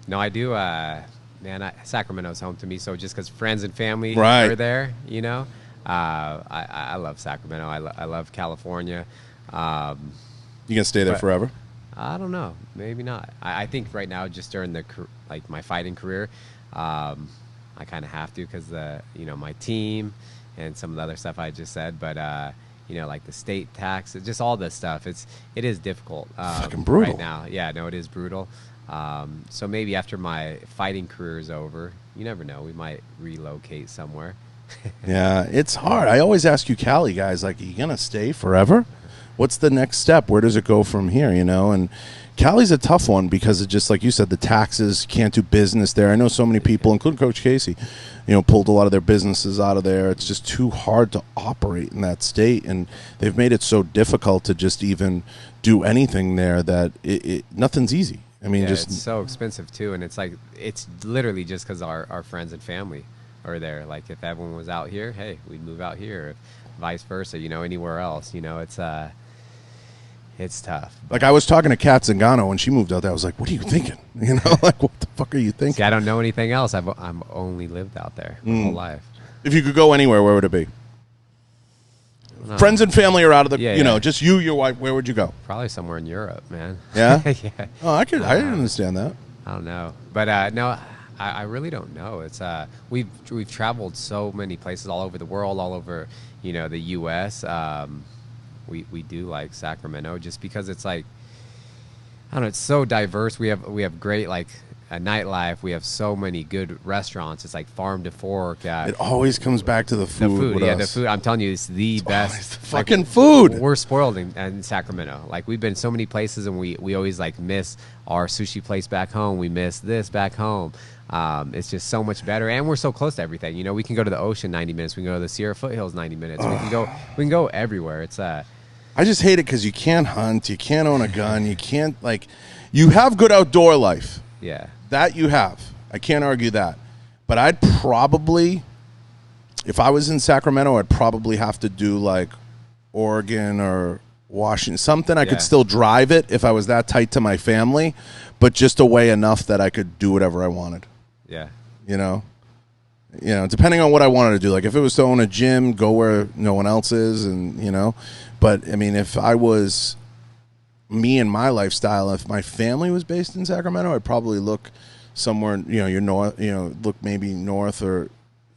No, I do. Man, Sacramento's home to me. So just because friends and family are there, you know, I love Sacramento. I love California. You gonna stay there forever? I don't know. Maybe not. I think right now, just during my fighting career, I kind of have to, because you know, my team and some of the other stuff I just said, but. You know, like the state tax, just all this stuff. It is difficult. Fucking brutal. Right now. Yeah, no, it is brutal. So maybe after my fighting career is over, you never know, we might relocate somewhere. Yeah, it's hard. I always ask you Cali guys, like, are you going to stay forever? What's the next step? Where does it go from here, you know? And Cali's a tough one, because it's just like you said, the taxes, can't do business there. I know so many people, including Coach Casey, you know, pulled a lot of their businesses out of there. It's just too hard to operate in that state, and they've made it so difficult to just even do anything there that nothing's easy. I mean, it's so expensive too, and it's like, it's literally just because our friends and family are there. Like, if everyone was out here, hey, we'd move out here. If vice versa, you know, anywhere else, you know, it's tough. Like, I was talking to Kat Zingano when she moved out there. I was like, what are you thinking? You know, like, what the fuck are you thinking? See, I don't know anything else. I've only lived out there my whole life. If you could go anywhere, where would it be? Friends and family are out of the, you know, just you, your wife, where would you go? Probably somewhere in Europe, man. Yeah? Yeah. Oh, I didn't understand that. I don't know. But, no, I really don't know. It's we've traveled so many places all over the world, all over, you know, the U.S., we do like Sacramento, just because it's like, I don't know, it's so diverse. We have great, like, a nightlife. We have so many good restaurants. It's like farm to fork. It always comes back to the food. The food, with yeah, us. the food. I'm telling you, it's the best. It's the fucking food. We're spoiled in Sacramento. Like, we've been so many places, and we always like miss our sushi place back home. We miss this back home. It's just so much better, and we're so close to everything. You know, we can go to the ocean 90 minutes. We can go to the Sierra foothills 90 minutes. We can go everywhere. It's I just hate it because you can't hunt, you can't own a gun, you can't, like, you have good outdoor life. Yeah. That you have. I can't argue that. But I'd probably, if I was in Sacramento, I'd probably have to do like Oregon or Washington, something I could still drive it if I was that tight to my family, but just away enough that I could do whatever I wanted. Yeah. You know, depending on what I wanted to do. Like, if it was to own a gym, go where no one else is, and, you know. But, I mean, if I was me and my lifestyle, if my family was based in Sacramento, I'd probably look somewhere, look maybe north, or,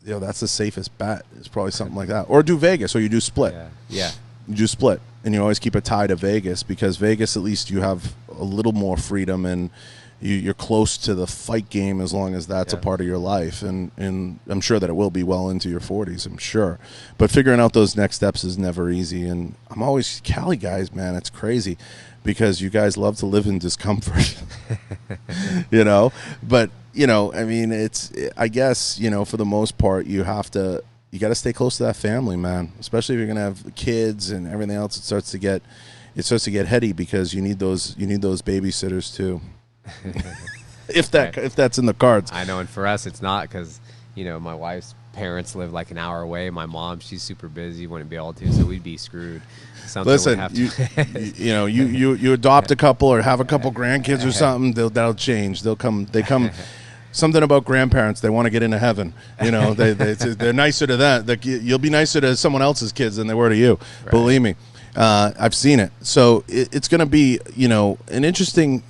that's the safest bet. It's probably something like that. Or do Vegas, or you do split. Yeah. You do split, and you always keep a tie to Vegas, because Vegas, at least you have a little more freedom, and you're close to the fight game as long as that's a part of your life. And I'm sure that it will be well into your 40s, I'm sure. But figuring out those next steps is never easy. And I'm always, Cali guys, man, it's crazy, because you guys love to live in discomfort, But, I mean, I guess, for the most part, you got to stay close to that family, man. Especially if you're going to have kids and everything else. It starts to get heady, because you need those babysitters too. if that's in the cards. I know, and for us it's not, because my wife's parents live like an hour away. My mom, she's super busy, wouldn't be able to, so we'd be screwed. Listen, you adopt a couple or have a couple grandkids or something, that'll change. They come. Something about grandparents, they want to get into heaven. They're nicer to that. You'll be nicer to someone else's kids than they were to you. Right. Believe me. I've seen it. So it's going to be, an interesting,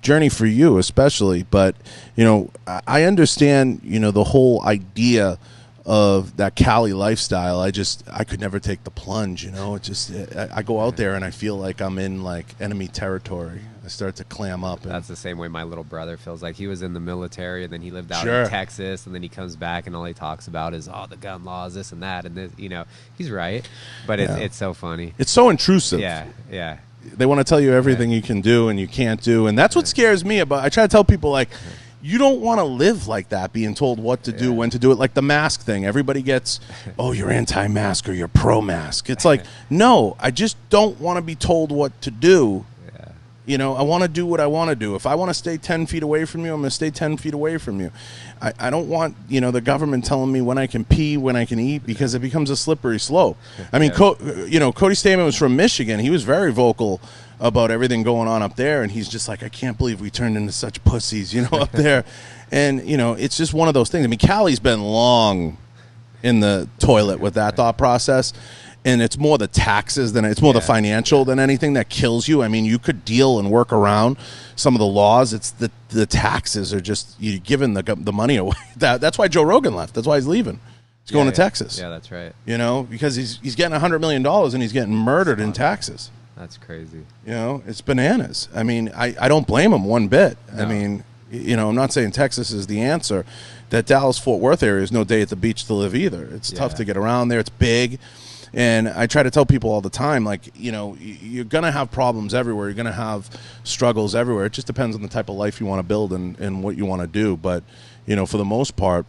journey for you especially. But, I understand, the whole idea of that Cali lifestyle. I could never take the plunge, I go out there and I feel like I'm in like enemy territory. I start to clam up. That's the same way my little brother feels. Like, he was in the military, and then he lived out in Texas, and then he comes back and all he talks about is, the gun laws, this and that, and this, he's right. But it's so funny. It's so intrusive. Yeah. They want to tell you everything you can do and you can't do, and that's what scares me about. I try to tell people, like, you don't want to live like that, being told what to do, when to do it. Like the mask thing. Everybody gets, you're anti-mask or you're pro-mask. It's like, no, I just don't want to be told what to do. I want to do what I want to do. If I want to stay 10 feet away from you, I'm going to stay 10 feet away from you. I don't want, the government telling me when I can pee, when I can eat, because it becomes a slippery slope. I mean, Cody Stamen was from Michigan. He was very vocal about everything going on up there, and he's just like, I can't believe we turned into such pussies, up there. And, it's just one of those things. I mean, Cali's been long in the toilet with that thought process. And it's more the taxes than it's more the financial than anything that kills you. I mean, you could deal and work around some of the laws. It's the taxes are just, you're giving the money away. That's why Joe Rogan left. That's why he's leaving. He's going to Texas. Yeah, that's right. Because he's getting $100 million and he's getting murdered in taxes. That's crazy. It's bananas. I mean, I don't blame him one bit. No. I mean, I'm not saying Texas is the answer. That Dallas-Fort Worth area is no day at the beach to live either. It's tough to get around there. It's big. And I try to tell people all the time, like, you're going to have problems everywhere. You're going to have struggles everywhere. It just depends on the type of life you want to build and what you want to do. But, for the most part,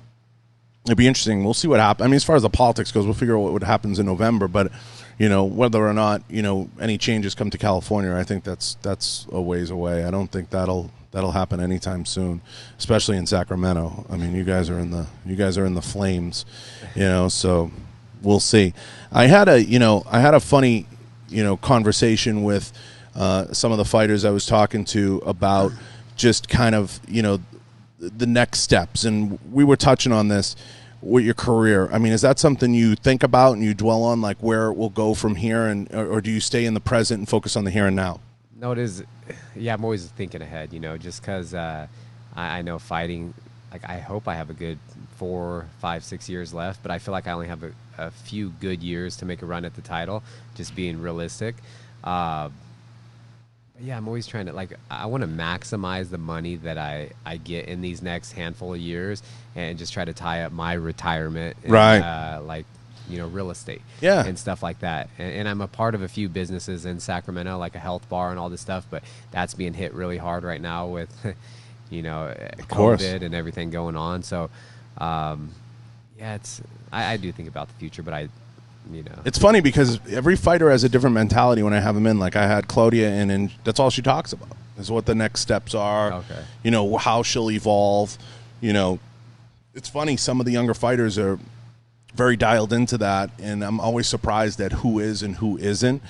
it'd be interesting. We'll see what happens. I mean, as far as the politics goes, we'll figure out what happens in November. But, whether or not, any changes come to California, I think that's a ways away. I don't think that'll happen anytime soon, especially in Sacramento. I mean, you guys are in the flames, so we'll see. I had a funny, conversation with some of the fighters I was talking to about just kind of, the next steps. And we were touching on this with your career. I mean, is that something you think about and you dwell on, like where it will go from here, or do you stay in the present and focus on the here and now? No, it is. Yeah, I'm always thinking ahead, just because I know fighting, like, I hope I have a good 4, 5, 6 years left, but I feel like I only have a few good years to make a run at the title, just being realistic. Yeah, I'm always trying to, like, I want to maximize the money that I get in these next handful of years and just try to tie up my retirement and, Right. like, real estate Yeah. and stuff like that. And I'm a part of a few businesses in Sacramento, like a health bar and all this stuff, but that's being hit really hard right now with, course. COVID and everything going on. So, yeah, I do think about the future, but It's funny because every fighter has a different mentality when I have them in. Like I had Claudia in, and that's all she talks about is what the next steps are. Okay. How she'll evolve. It's funny. Some of the younger fighters are very dialed into that, and I'm always surprised at who is and who isn't.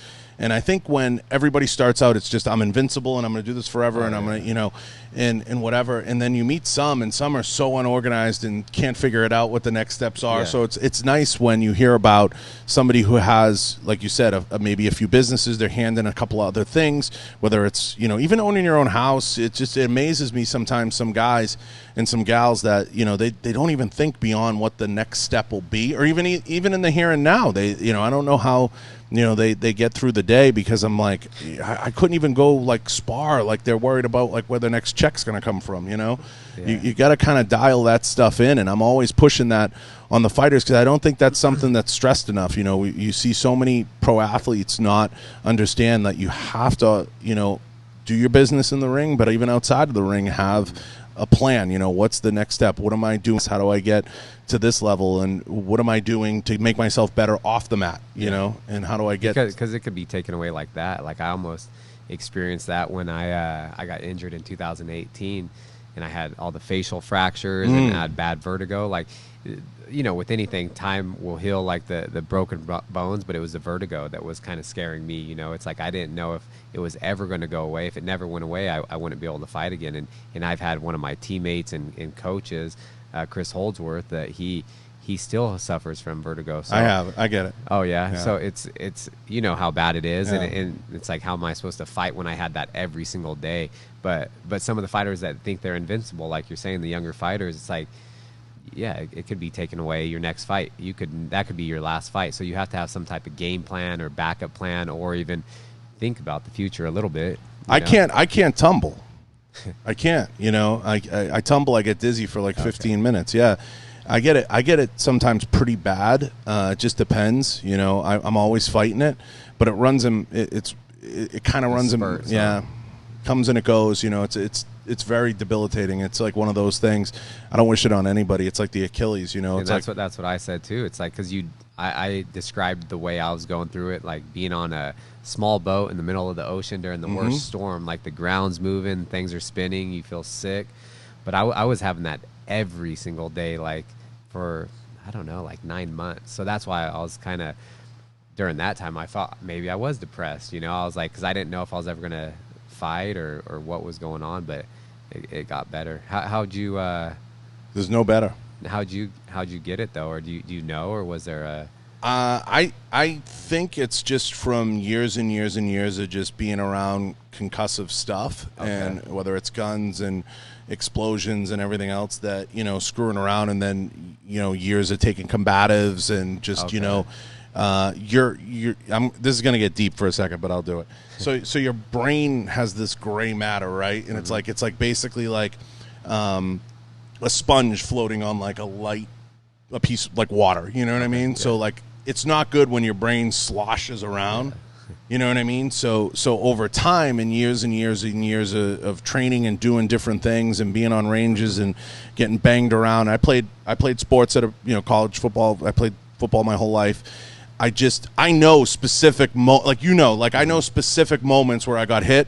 And I think when everybody starts out, it's just I'm invincible and I'm going to do this forever and I'm going to, and whatever. And then you meet some, and some are so unorganized and can't figure it out what the next steps are. Yeah. So it's nice when you hear about somebody who has, like you said, maybe a few businesses, they're handing a couple other things, whether it's, even owning your own house. It amazes me sometimes, some guys and some gals that, they don't even think beyond what the next step will be, or even in the here and now. They, I don't know how, they get through the day, because I'm like, I couldn't even go like spar, like they're worried about like where the next check's going to come from. Yeah. You got to kind of dial that stuff in, and I'm always pushing that on the fighters, because I don't think that's something that's stressed enough. You see so many pro athletes not understand that you have to, do your business in the ring, but even outside of the ring, have a plan. What's the next step? What am I doing? How do I get to this level? And what am I doing to make myself better off the mat? And how do I get? Because it could be taken away like that. Like I almost experienced that when I got injured in 2018, and I had all the facial fractures and I had bad vertigo. Like, with anything, time will heal like the broken bones, but it was the vertigo that was kind of scaring me. It's like I didn't know if it was ever going to go away. If it never went away, I wouldn't be able to fight again. And I've had one of my teammates and coaches, Chris Holdsworth, that he still suffers from vertigo. So, I get it. Oh yeah. So it's how bad it is, and it's like, how am I supposed to fight when I had that every single day? But some of the fighters that think they're invincible, like you're saying, the younger fighters, it's like, yeah, it could be taken away. Your next fight, that could be your last fight. So you have to have some type of game plan or backup plan, or even think about the future a little bit. I can't tumble. I can't. I tumble. I get dizzy for like 15 minutes. Yeah, I get it sometimes pretty bad. It just depends. I'm always fighting it, but it runs him. It kind of runs him. Yeah, comes and it goes. It's very debilitating. It's like one of those things. I don't wish it on anybody. It's like the Achilles. That's what I said too. It's like, because I described the way I was going through it, like being on a small boat in the middle of the ocean during the worst storm. Like the ground's moving, things are spinning, you feel sick. But I was having that every single day, like for, I don't know, like 9 months. So that's why I was kind of, during that time, I thought maybe I was depressed. I was like, because I didn't know if I was ever going to fight or what was going on, but it got better. How'd you there's no better. How'd you get it though, or do you know, or was there a I think it's just from years and years and years of just being around concussive stuff, and whether it's guns and explosions and everything else that, screwing around, and then, years of taking combatives and just, this is going to get deep for a second, but I'll do it. So your brain has this gray matter, right? And it's like basically like a sponge floating on like a piece of like water, you know what I mean? Yeah. So like, it's not good when your brain sloshes around, you know what I mean? So over time and years and years and years of training and doing different things and being on ranges and getting banged around. I played sports at college football. I played football my whole life. I know specific I know specific moments where I got hit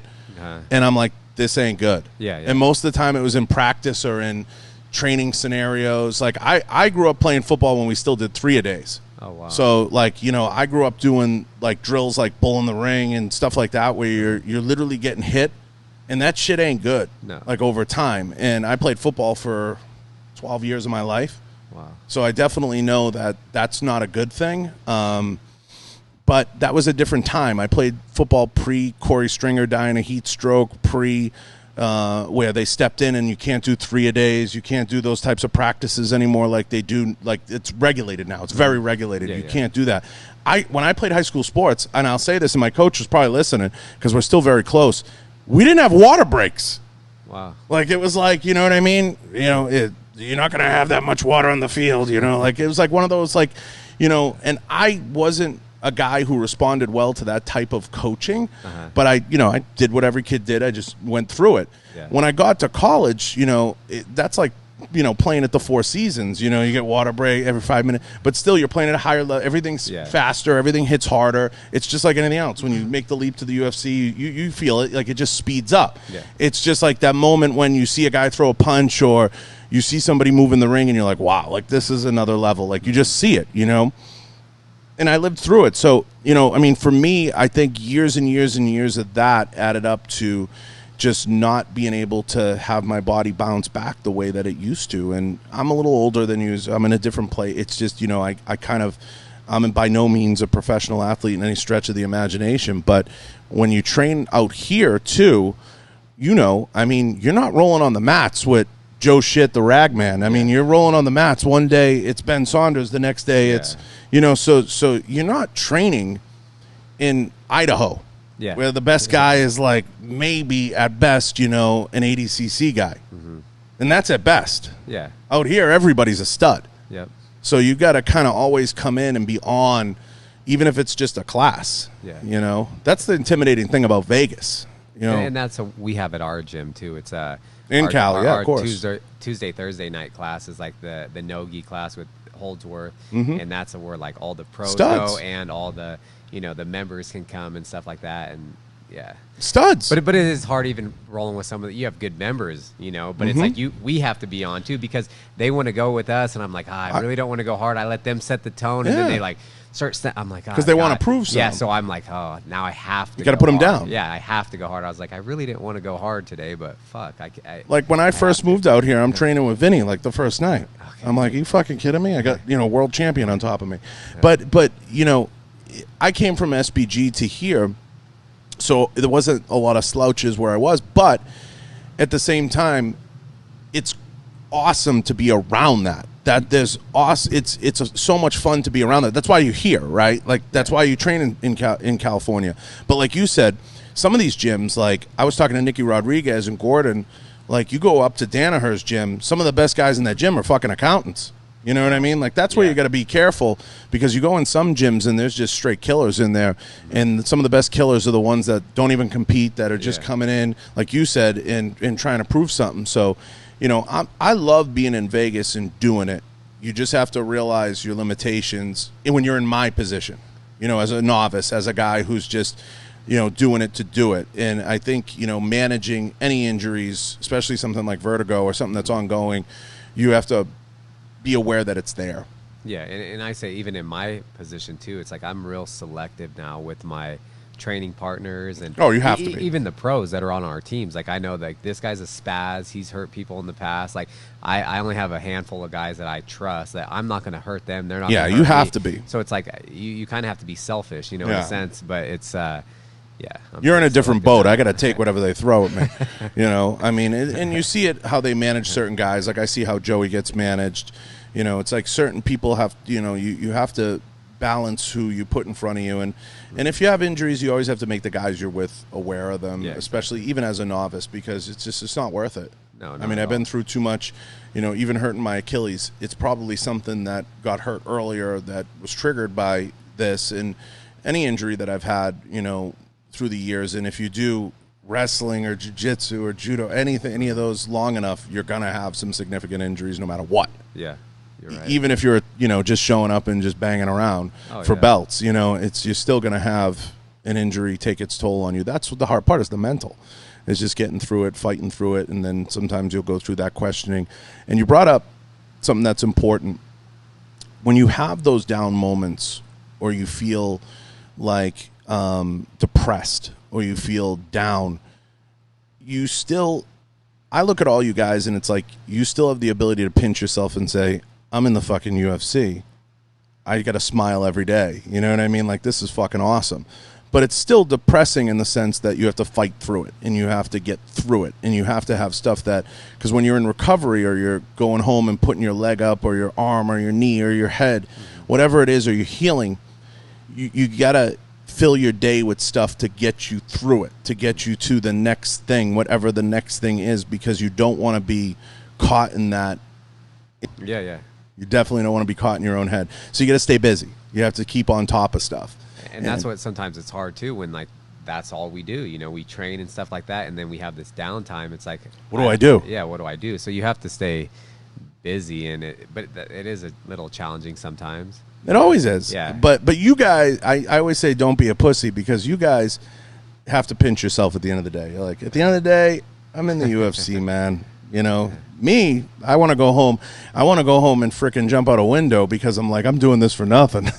and I'm like, this ain't good. Yeah. And most of the time it was in practice or in training scenarios. Like I grew up playing football when we still did 3-a-days. Oh wow. So like, I grew up doing like drills like bull in the ring and stuff like that, where you're literally getting hit, and that shit ain't good. No. Like over time. And I played football for 12 years of my life. Wow. So I definitely know that that's not a good thing. But that was a different time. I played football pre Corey Stringer dying of heat stroke, where they stepped in and you can't do 3-a-days. You can't do those types of practices anymore like they do. Like, it's regulated now. It's very regulated. You can't do that. When I played high school sports, and I'll say this, and my coach was probably listening because we're still very close, we didn't have water breaks. Wow. Like, it was like, you know what I mean? You know, you're not going to have that much water on the field, you know? Like, it was like one of those, like, you know, and I wasn't a guy who responded well to that type of coaching, but I did what every kid did. I just went through it. Yeah. When I got to college, you know, that's like, you know, playing at the Four Seasons. You know, you get water break every 5 minutes, but still you're playing at a higher level. Everything's faster. Everything hits harder. It's just like anything else. When you make the leap to the UFC, you feel it, like it just speeds up. Yeah. It's just like that moment when you see a guy throw a punch or you see somebody move in the ring and you're like, wow, like this is another level. Like you just see it, you know? And I lived through it. So, you know, I mean, for me, I think years and years and years of that added up to just not being able to have my body bounce back the way that it used to. And I'm a little older than you. So I'm in a different place. It's just, you know, I'm by no means a professional athlete in any stretch of the imagination. But when you train out here too, you know, I mean, you're not rolling on the mats with Joe Shit, the ragman. I mean, you're rolling on the mats. One day it's Ben Saunders. The next day it's, you know, so you're not training in Idaho. Yeah. Where the best guy is like maybe at best, you know, an 80cc guy. And that's at best. Yeah. Out here, everybody's a stud. Yep. So you got to kind of always come in and be on, even if it's just a class. Yeah. You know, that's the intimidating thing about Vegas. You know, and that's what we have at our gym too. It's in Cali, of course. Tuesday, Thursday night class is like the no-gi class with Holdsworth, and that's where like all the pros go and all the, you know, the members can come and stuff like that. And yeah, studs. But it is hard even rolling with some of the, you have good members, you know, but it's like we have to be on too because they want to go with us. And I'm like, I really don't want to go hard. I let them set the tone and then they like start, I'm like, because they want to prove something. Yeah. So I'm like, oh, now I have to, you got to put them down. Yeah. I have to go hard. I was like, I really didn't want to go hard today, but fuck. Like when I first moved out here, I'm training with Vinny like the first night. Okay. I'm like, are you fucking kidding me? I got, you know, world champion on top of me. Yeah. But, you know, I came from SBG to here, so there wasn't a lot of slouches where I was, but at the same time, it's awesome to be around that. That there's awesome. It's so much fun to be around that. That's why you're here, right? Like that's why you train in California. But like you said, some of these gyms, like I was talking to Nicky Rodriguez and Gordon, like you go up to Danaher's gym, some of the best guys in that gym are fucking accountants. You know what I mean? Like, that's where you got to be careful because you go in some gyms and there's just straight killers in there. And some of the best killers are the ones that don't even compete, that are just coming in, like you said, and trying to prove something. So, you know, I love being in Vegas and doing it. You just have to realize your limitations when you're in my position, you know, as a novice, as a guy who's just, you know, doing it to do it. And I think, you know, managing any injuries, especially something like vertigo or something that's ongoing, you have to be aware that it's there. Yeah, and I say even in my position too, it's like I'm real selective now with my training partners and you have to be. Even the pros that are on our teams. Like I know like this guy's a spaz, he's hurt people in the past. Like I only have a handful of guys that I trust that I'm not going to hurt them. They're not. Yeah, gonna you hurt have me. to be. So it's like you kind of have to be selfish, you know, in a sense. But it's you're in a different boat. I got to take whatever they throw at me. You know, I mean, and you see it how they manage certain guys. Like I see how Joey gets managed. You know, it's like certain people have, you know, you have to balance who you put in front of you. And if you have injuries, you always have to make the guys you're with aware of them, especially even as a novice, because it's not worth it. No, I mean, I've been through too much, you know, even hurting my Achilles. It's probably something that got hurt earlier that was triggered by this, and any injury that I've had, you know, through the years. And if you do wrestling or jiu-jitsu or judo, any of those long enough, you're going to have some significant injuries no matter what. Yeah. You're right. Even if you're, you know, just showing up and just banging around for belts, you know, you're still going to have an injury take its toll on you. That's what the hard part is, the mental. It's just getting through it, fighting through it, and then sometimes you'll go through that questioning. And you brought up something that's important. When you have those down moments or you feel like depressed or you feel down, I look at all you guys and it's like you still have the ability to pinch yourself and say, I'm in the fucking UFC. I got to smile every day. You know what I mean? Like, this is fucking awesome. But it's still depressing in the sense that you have to fight through it and you have to get through it and you have to have stuff that, because when you're in recovery or you're going home and putting your leg up or your arm or your knee or your head, whatever it is, or you're healing, you got to fill your day with stuff to get you through it, to get you to the next thing, whatever the next thing is, because you don't want to be caught in that. Yeah. You definitely don't want to be caught in your own head. So you got to stay busy. You have to keep on top of stuff. And that's what sometimes it's hard too, when like that's all we do. You know, we train and stuff like that, and then we have this downtime. It's like, what do I do? Yeah, what do I do? So you have to stay busy, but it is a little challenging sometimes. It always is. Yeah. But you guys, I always say don't be a pussy, because you guys have to pinch yourself at the end of the day. You're like, at the end of the day, I'm in the UFC, man. You know, me, I want to go home. I want to go home and frickin' jump out a window, because I'm like, I'm doing this for nothing.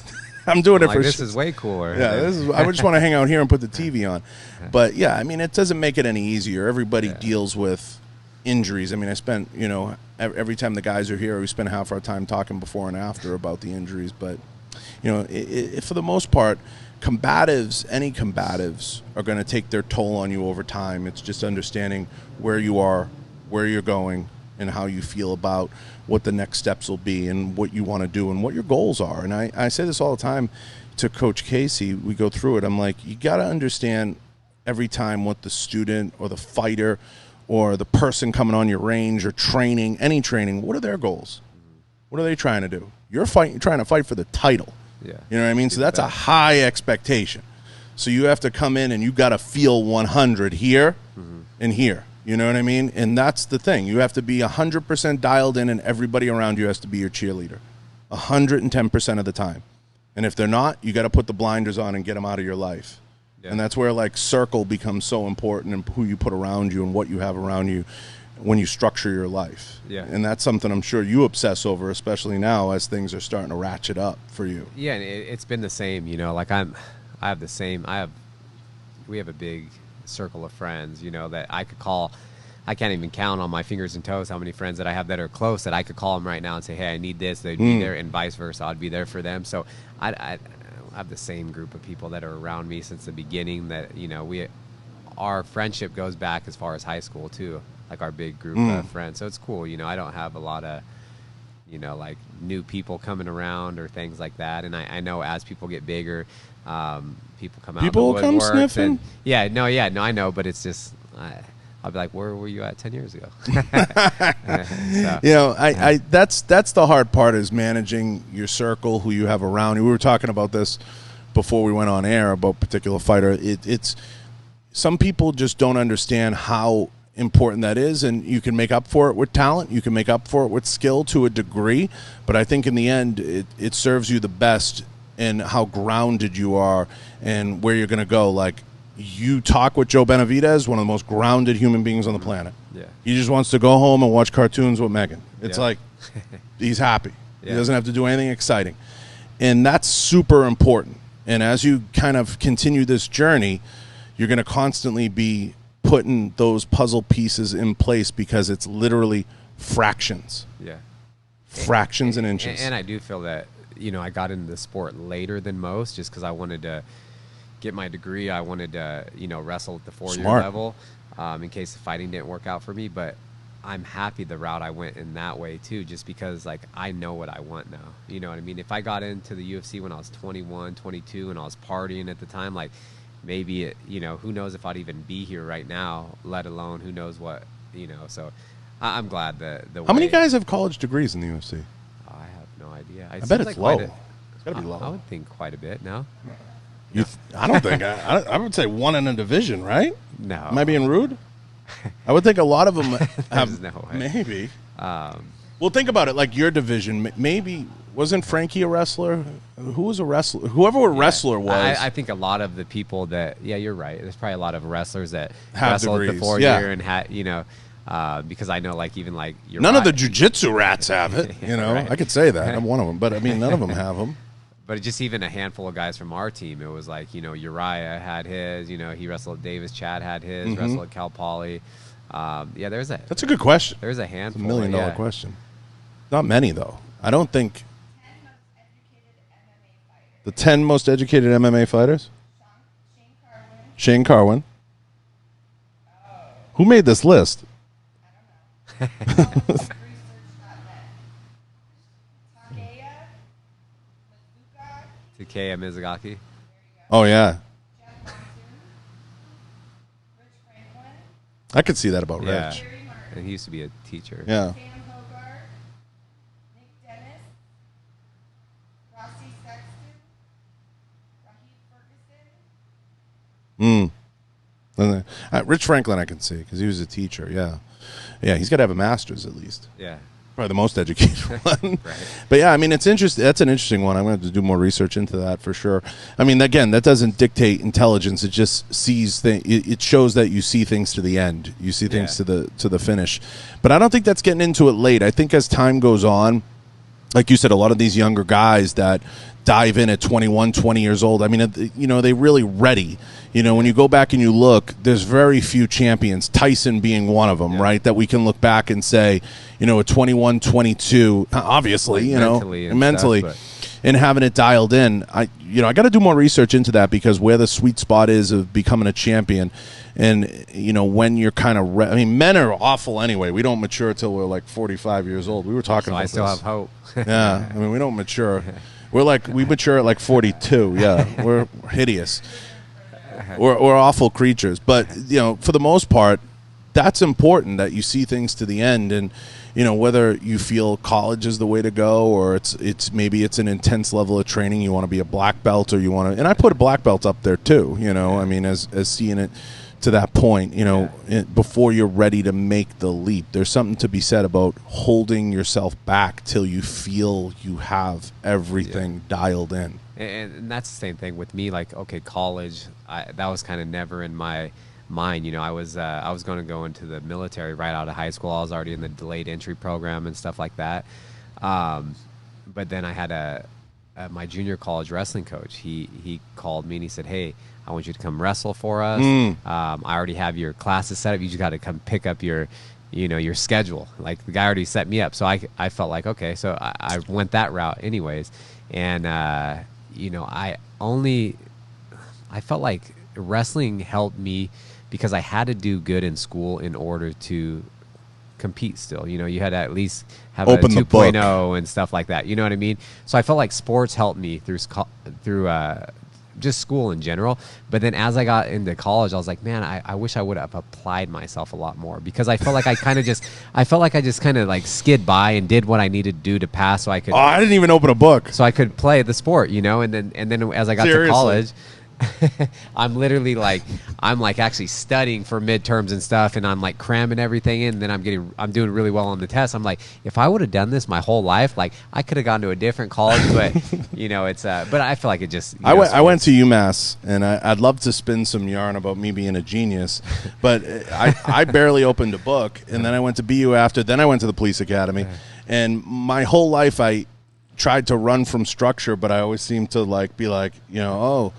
I'm doing it for this is way cooler. Yeah, I just want to hang out here and put the TV on. But yeah, I mean, it doesn't make it any easier. Everybody deals with injuries. I mean, I spent, you know, every time the guys are here, we spend half our time talking before and after about the injuries. But, you know, for the most part, any combatives are going to take their toll on you over time. It's just understanding where you are, where you're going, and how you feel about what the next steps will be and what you want to do and what your goals are. And I say this all the time to Coach Casey. We go through it. I'm like, you got to understand every time what the student or the fighter or the person coming on your range or training, any training, what are their goals? What are they trying to do? You're trying to fight for the title. Yeah. You know what I mean? So that's a high expectation. So you have to come in and you got to feel 100 here and here. You know what I mean? And that's the thing. You have to be 100% dialed in, and everybody around you has to be your cheerleader 110% of the time. And if they're not, you got to put the blinders on and get them out of your life. Yeah. And that's where, like, circle becomes so important, and who you put around you and what you have around you when you structure your life. Yeah. And that's something I'm sure you obsess over, especially now as things are starting to ratchet up for you. Yeah, and it's been the same, you know, like we have a big circle of friends, you know, that I could call. I can't even count on my fingers and toes how many friends that I have that are close that I could call them right now and say, hey, I need this. They'd be there, and vice versa. I'd be there for them. So I have the same group of people that are around me since the beginning, that, you know, our friendship goes back as far as high school too, like our big group of friends. So it's cool. You know, I don't have a lot of, you know, like new people coming around or things like that. And I know as people get bigger, people come out. People will come sniffing. I know, but it's just I'll be like, where were you at 10 years ago? So. You know, that's the hard part, is managing your circle, who you have around you. We were talking about this before we went on air about particular fighter. It's some people just don't understand how important that is, and you can make up for it with talent. You can make up for it with skill to a degree, but I think in the end, it serves you the best in how grounded you are and where you're going to go. Like, you talk with Joe Benavidez, one of the most grounded human beings on the planet. Yeah. He just wants to go home and watch cartoons with Megan. It's like, he's happy. Yeah. He doesn't have to do anything exciting. And that's super important. And as you kind of continue this journey, you're going to constantly be putting those puzzle pieces in place, because it's literally fractions. Yeah. Fractions and inches. And I do feel that, you know, I got into the sport later than most, just because I wanted to get my degree. I wanted to, you know, wrestle at the 4-year level, in case the fighting didn't work out for me. But I'm happy the route I went in that way too, just because, like, I know what I want now. You know what I mean? If I got into the UFC when I was 21, 22, and I was partying at the time, like, maybe you know, who knows if I'd even be here right now, let alone who knows what, you know. So I'm glad that How many guys have college degrees in the UFC? I have no idea. I bet it's low. It's got to be low. I would think quite a bit. No? I don't think. I would say one in a division, right? No. Am I being rude? I would think a lot of them have. No way. Maybe. Well, think about it. Like your division, maybe wasn't Frankie a wrestler? Who was a wrestler? Whoever a wrestler was. I think a lot of the people that. Yeah, you're right. There's probably a lot of wrestlers that have wrestled degrees. at the 4-year and had, you know, because I know, like, even like none of the jiu-jitsu rats have it. You know, right. I could say that. I'm one of them, but I mean, none of them have them. But just even a handful of guys from our team, it was like, you know, Uriah had his, you know, he wrestled at Davis. Chad had his, wrestled at Cal Poly. That's a good question. There's a handful. It's $1 million question. Not many, though. I don't think. 10 most educated MMA fighters? Shane Carwin. Who made this list? I don't know. Takeya Mizugaki. Oh, yeah. Jeff Monsoon, Rich Franklin, I could see that about Yeah. Rich. Gary Martin, And he used to be a teacher. Yeah. Sam Hobart, Nick Dennis, Rossi Sexton, Raheem Ferguson. Rich Franklin I can see because he was a teacher. Yeah. Yeah, he's got to have a master's at least. Yeah. Probably the most educated one. Right. But yeah, I mean, it's interesting. That's an interesting one. I'm going to have to do more research into that for sure. I mean, again, that doesn't dictate intelligence. It just sees things. It shows that you see things to the end. You see things to the finish. But I don't think that's getting into it late. I think as time goes on, like you said, a lot of these younger guys that dive in at 21, 20 years old, I mean, you know, they really ready. You know, when you go back and you look, there's very few champions, Tyson being one of them, right, that we can look back and say, you know, at 21, 22, obviously, you know, mentally, and having it dialed in. I got to do more research into that because where the sweet spot is of becoming a champion. And, you know, when you're kind of I mean, men are awful anyway. We don't mature till we're like 45 years old. We were talking about this. I still have hope. Yeah. I mean, we don't mature. We mature at like 42. Yeah. We're hideous. We're awful creatures. But, you know, for the most part, that's important that you see things to the end. And, you know, whether you feel college is the way to go or it's maybe it's an intense level of training, you want to be a black belt or you want to, and I put a black belt up there too, you know, I mean, as seeing it to that point, you know, before you're ready to make the leap, there's something to be said about holding yourself back till you feel you have everything dialed in. And that's the same thing with me. Like, okay, college, that was kind of never in my mind. You know, I was going to go into the military right out of high school. I was already in the delayed entry program and stuff like that. But then I had my junior college wrestling coach. He called me and he said, "Hey, I want you to come wrestle for us. I already have your classes set up. You just got to come pick up your schedule." Like the guy already set me up. So I felt like, okay, so I went that route anyways. And, you know, I felt like wrestling helped me because I had to do good in school in order to compete still. You know, you had to at least have Open a 2.0 and stuff like that. You know what I mean? So I felt like sports helped me through just school in general. But then as I got into college, I was like, man, I wish I would have applied myself a lot more because I felt like I just kind of like skid by and did what I needed to do to pass so I could. Oh, I didn't even open a book. So I could play the sport, you know, and then as I got to college, I'm literally like, I'm like actually studying for midterms and stuff, and I'm like cramming everything in, and then I'm doing really well on the test. I'm like, if I would have done this my whole life, like I could have gone to a different college, but you know, it's but I feel like it just. I went to UMass, and I'd love to spin some yarn about me being a genius, but I barely opened a book, and then I went to BU after, then I went to the police academy, and my whole life I tried to run from structure, but I always seemed to like be like, you know, oh,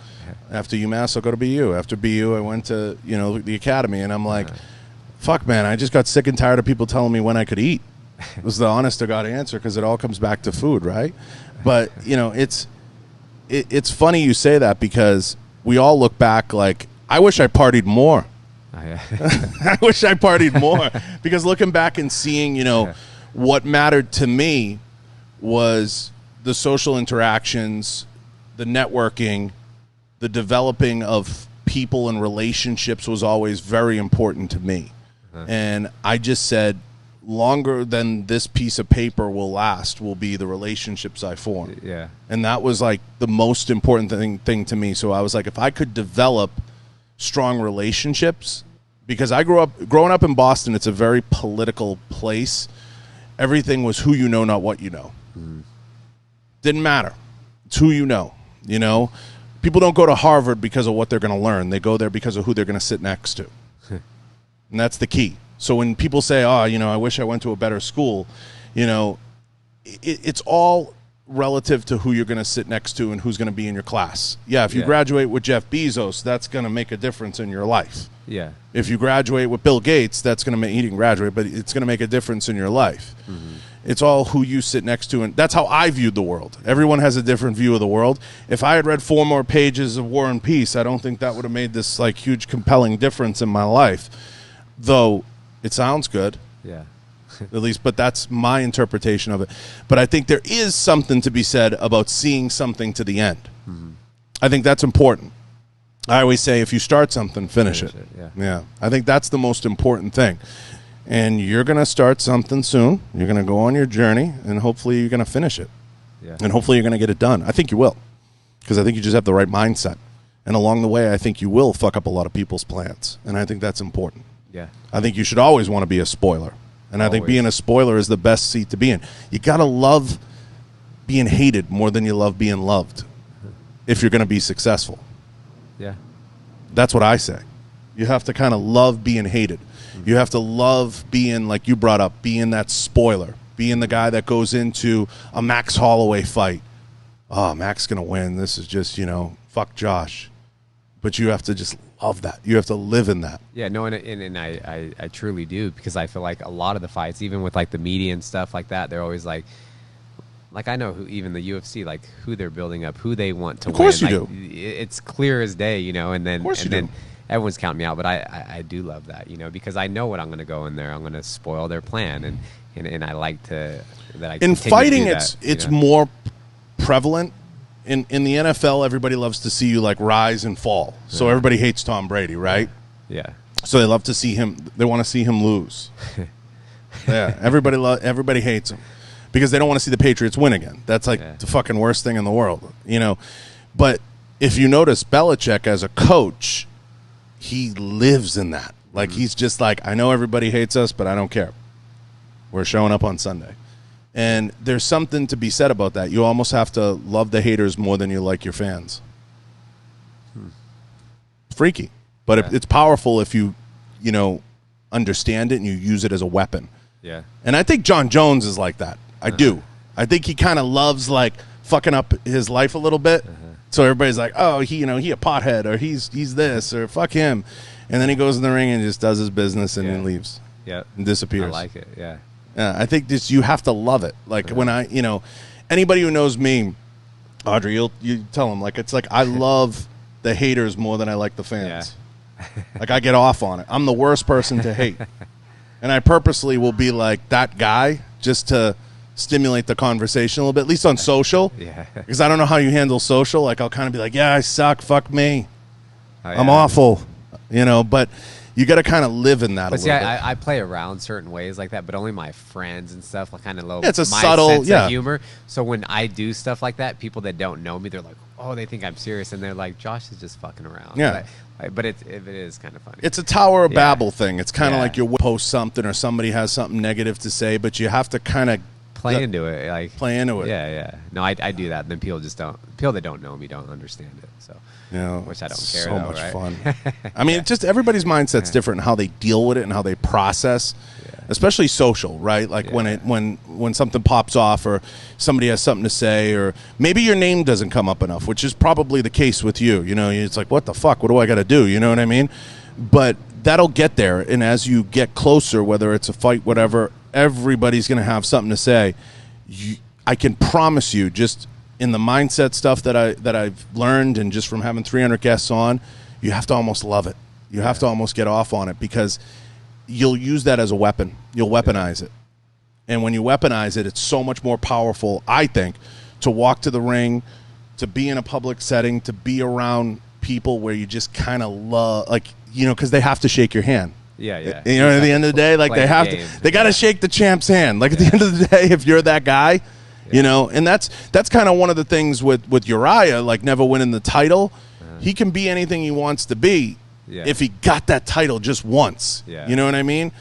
after UMass, I'll go to BU. After BU, I went to, you know, the academy, and I'm like, fuck, man, I just got sick and tired of people telling me when I could eat. It was the honest to God answer because it all comes back to food, right? But, you know, it's funny you say that because we all look back like, I wish I partied more. I wish I partied more because looking back and seeing, you know, what mattered to me was the social interactions, the networking, the developing of people and relationships was always very important to me. And I just said, longer than this piece of paper will last will be the relationships I form. Yeah. And that was like the most important thing to me. So I was like, if I could develop strong relationships, because growing up in Boston, it's a very political place. Everything was who you know, not what you know. Didn't matter. It's who you know, you know? People don't go to Harvard because of what they're going to learn. They go there because of who they're going to sit next to. And that's the key. So when people say, oh, you know, I wish I went to a better school, you know, it's all relative to who you're going to sit next to and who's going to be in your class. Yeah, if you graduate with Jeff Bezos, that's going to make a difference in your life. Yeah. If you graduate with Bill Gates, that's going to make, he didn't graduate, but it's going to make a difference in your life. It's all who you sit next to, and that's how I viewed the world. Everyone has a different view of the world. If I had read 4 more pages of War and Peace, I don't think that would have made this like huge compelling difference in my life. Though it sounds good. Yeah. At least, but that's my interpretation of it. But I think there is something to be said about seeing something to the end. I think that's important. I always say, if you start something, finish it. Yeah. I think that's the most important thing. And you're going to start something soon. You're going to go on your journey, and hopefully you're going to finish it. Yeah. And hopefully you're going to get it done. I think you will, because I think you just have the right mindset. And along the way, I think you will fuck up a lot of people's plans. And I think that's important. Yeah. I think you should always want to be a spoiler. And I think being a spoiler is the best seat to be in. You got to love being hated more than you love being loved if you're going to be successful. Yeah. That's what I say. You have to kind of love being hated. You have to love being, like you brought up, being that spoiler, being the guy that goes into a Max Holloway fight. Oh, Max going to win. This is just, fuck Josh. But you have to just love that. You have to live in that. Yeah, no, and I truly do, because I feel like a lot of the fights, even with like the media and stuff like that, they're always like I know who, even the UFC, like who they're building up, who they want to win. Of course you do. It's clear as day, and then everyone's counting me out. But I do love that, because I know what I'm going to go in there. I'm going to spoil their plan, and I like to that. I in fighting, to do that, it's more prevalent. In the NFL, everybody loves to see you like rise and fall. So everybody hates Tom Brady, right? Yeah. So they love to see him. They want to see him lose. Yeah, everybody hates him because they don't want to see the Patriots win again. That's like the fucking worst thing in the world, But if you notice, Belichick as a coach, he lives in that. Like he's just like, I know everybody hates us, but I don't care. We're showing up on Sunday. And there's something to be said about that. You almost have to love the haters more than you like your fans. Freaky. But it's powerful if you, understand it and you use it as a weapon. Yeah. And I think John Jones is like that. I do. I think he kind of loves, like, fucking up his life a little bit. So everybody's like, oh, he a pothead, or he's this, or fuck him. And then he goes in the ring and just does his business and then leaves. Yeah. And disappears. I like it, yeah. I think you have to love it. Like when anybody who knows me, Audrey, you tell them, like, it's like I love the haters more than I like the fans. Yeah. Like I get off on it. I'm the worst person to hate. And I purposely will be like that guy just to stimulate the conversation a little bit, at least on social. Yeah. Because I don't know how you handle social. Like I'll kind of be like, yeah, I suck. Fuck me. I'm awful. But you got to kind of live in that a little bit. I play around certain ways like that, but only my friends and stuff, like kind of low. It's a my subtle sense of humor. So when I do stuff like that, people that don't know me, they're like, oh, they think I'm serious, and they're like, Josh is just fucking around. Yeah. But it is kind of funny. It's a Tower of Babel thing. It's kind of like you post something or somebody has something negative to say, but you have to kind of play into it. Like play into it. Yeah. No, I do that, and then people that don't know me don't understand it. So. Which I don't care. So much fun. I mean, just everybody's mindset's different in how they deal with it and how they process, especially social, right? Like when something pops off or somebody has something to say, or maybe your name doesn't come up enough, which is probably the case with you. It's like, what the fuck? What do I got to do? You know what I mean? But that'll get there, and as you get closer, whether it's a fight, whatever, everybody's going to have something to say. I can promise you, just in the mindset stuff that I've learned, and just from having 300 guests on, you have to almost love it. You have to almost get off on it, because you'll use that as a weapon. You'll weaponize it. And when you weaponize it, it's so much more powerful, I think, to walk to the ring, to be in a public setting, to be around people where you just kind of love, like, because they have to shake your hand. Yeah. At the end of the day, like, they got to shake the champ's hand. Like, at the end of the day, if you're that guy, and that's kind of one of the things with Uriah, like never winning the title. He can be anything he wants to be if he got that title just once. Yeah. You know what I mean?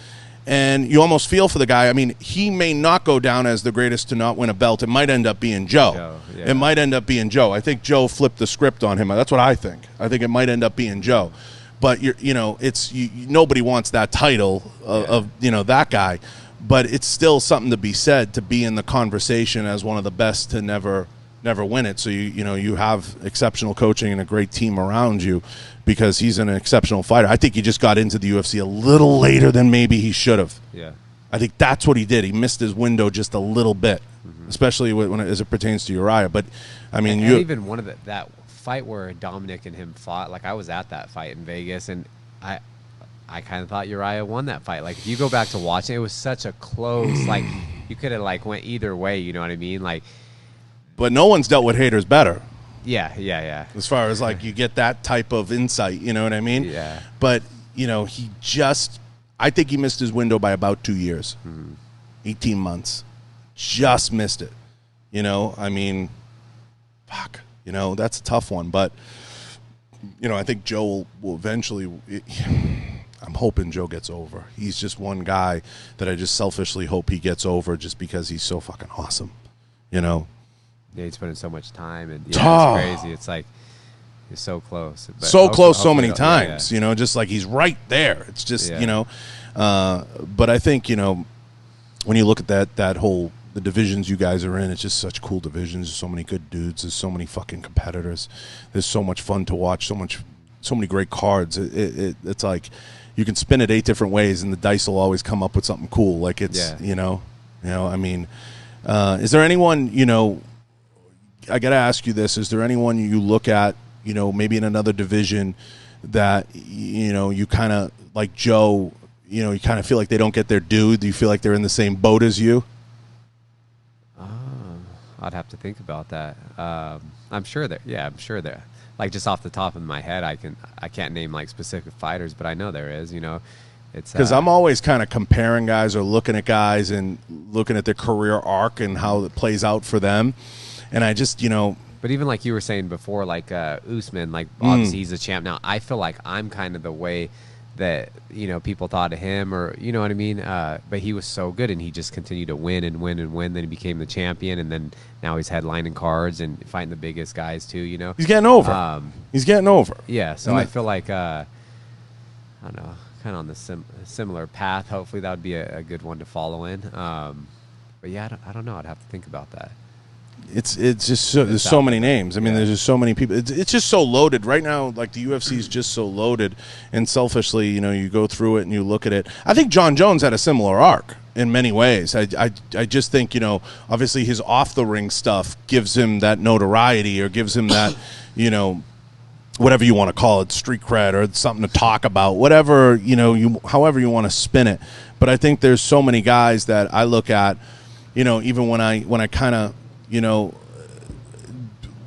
And you almost feel for the guy. I mean, he may not go down as the greatest to not win a belt. It might end up being Joe. It might end up being Joe. I think Joe flipped the script on him. That's what I think. I think it might end up being Joe. But nobody wants that title of that guy. But it's still something to be said, to be in the conversation as one of the best to never win it. So you have exceptional coaching and a great team around you, because he's an exceptional fighter. I think he just got into the UFC a little later than maybe he should have. Yeah, I think that's what he did. He missed his window just a little bit, especially as it pertains to Uriah. But I mean, and even one of that fight where Dominic and him fought, like I was at that fight in Vegas, and I kind of thought Uriah won that fight. Like, if you go back to watching, it was such a close, like, you could have, like, went either way, you know what I mean? Like, but no one's dealt with haters better. Yeah. As far as like you get that type of insight, you know what I mean? Yeah. But, I think he missed his window by about 2 years, 18 months. Just missed it. I mean, fuck, that's a tough one. But, I think Joe will eventually, I'm hoping Joe gets over. He's just one guy that I just selfishly hope he gets over just because he's so fucking awesome, Yeah, he's putting so much time, and it's crazy. It's like he's so close. But so close so many yeah, times, just like he's right there. It's just, but I think, when you look at that whole, the divisions you guys are in, it's just such cool divisions. There's so many good dudes. There's so many fucking competitors. There's so much fun to watch, so many great cards. It's like you can spin it 8 different ways and the dice will always come up with something cool. Like it's, I mean, is there anyone, I got to ask you this. Is there anyone you look at, maybe in another division that, you kind of like Joe, you kind of feel like they don't get their due? Do you feel like they're in the same boat as you? I'd have to think about that. I'm sure there. Like just off the top of my head, I can't name like specific fighters, but I know there is. It's because I'm always kind of comparing guys or looking at guys and looking at their career arc and how it plays out for them, and I just But even like you were saying before, like Usman, like obviously he's a champ now. I feel like I'm kind of the way that people thought of him, or you know what I mean. But he was so good, and he just continued to win and win and win. Then he became the champion, and then now he's headlining cards and fighting the biggest guys too. He's getting over. He's getting over. Yeah, so I feel like I don't know, kind of on the similar path. Hopefully that would be a good one to follow in. But yeah, I don't know. I'd have to think about that. It's just there's so many names. I mean, there's just so many people. It's just so loaded right now. Like the UFC is just so loaded. And selfishly, you go through it and you look at it. I think John Jones had a similar arc in many ways. I just think obviously his off the ring stuff gives him that notoriety or gives him that whatever you want to call it, street cred or something to talk about, whatever however you want to spin it. But I think there's so many guys that I look at, even when I kind of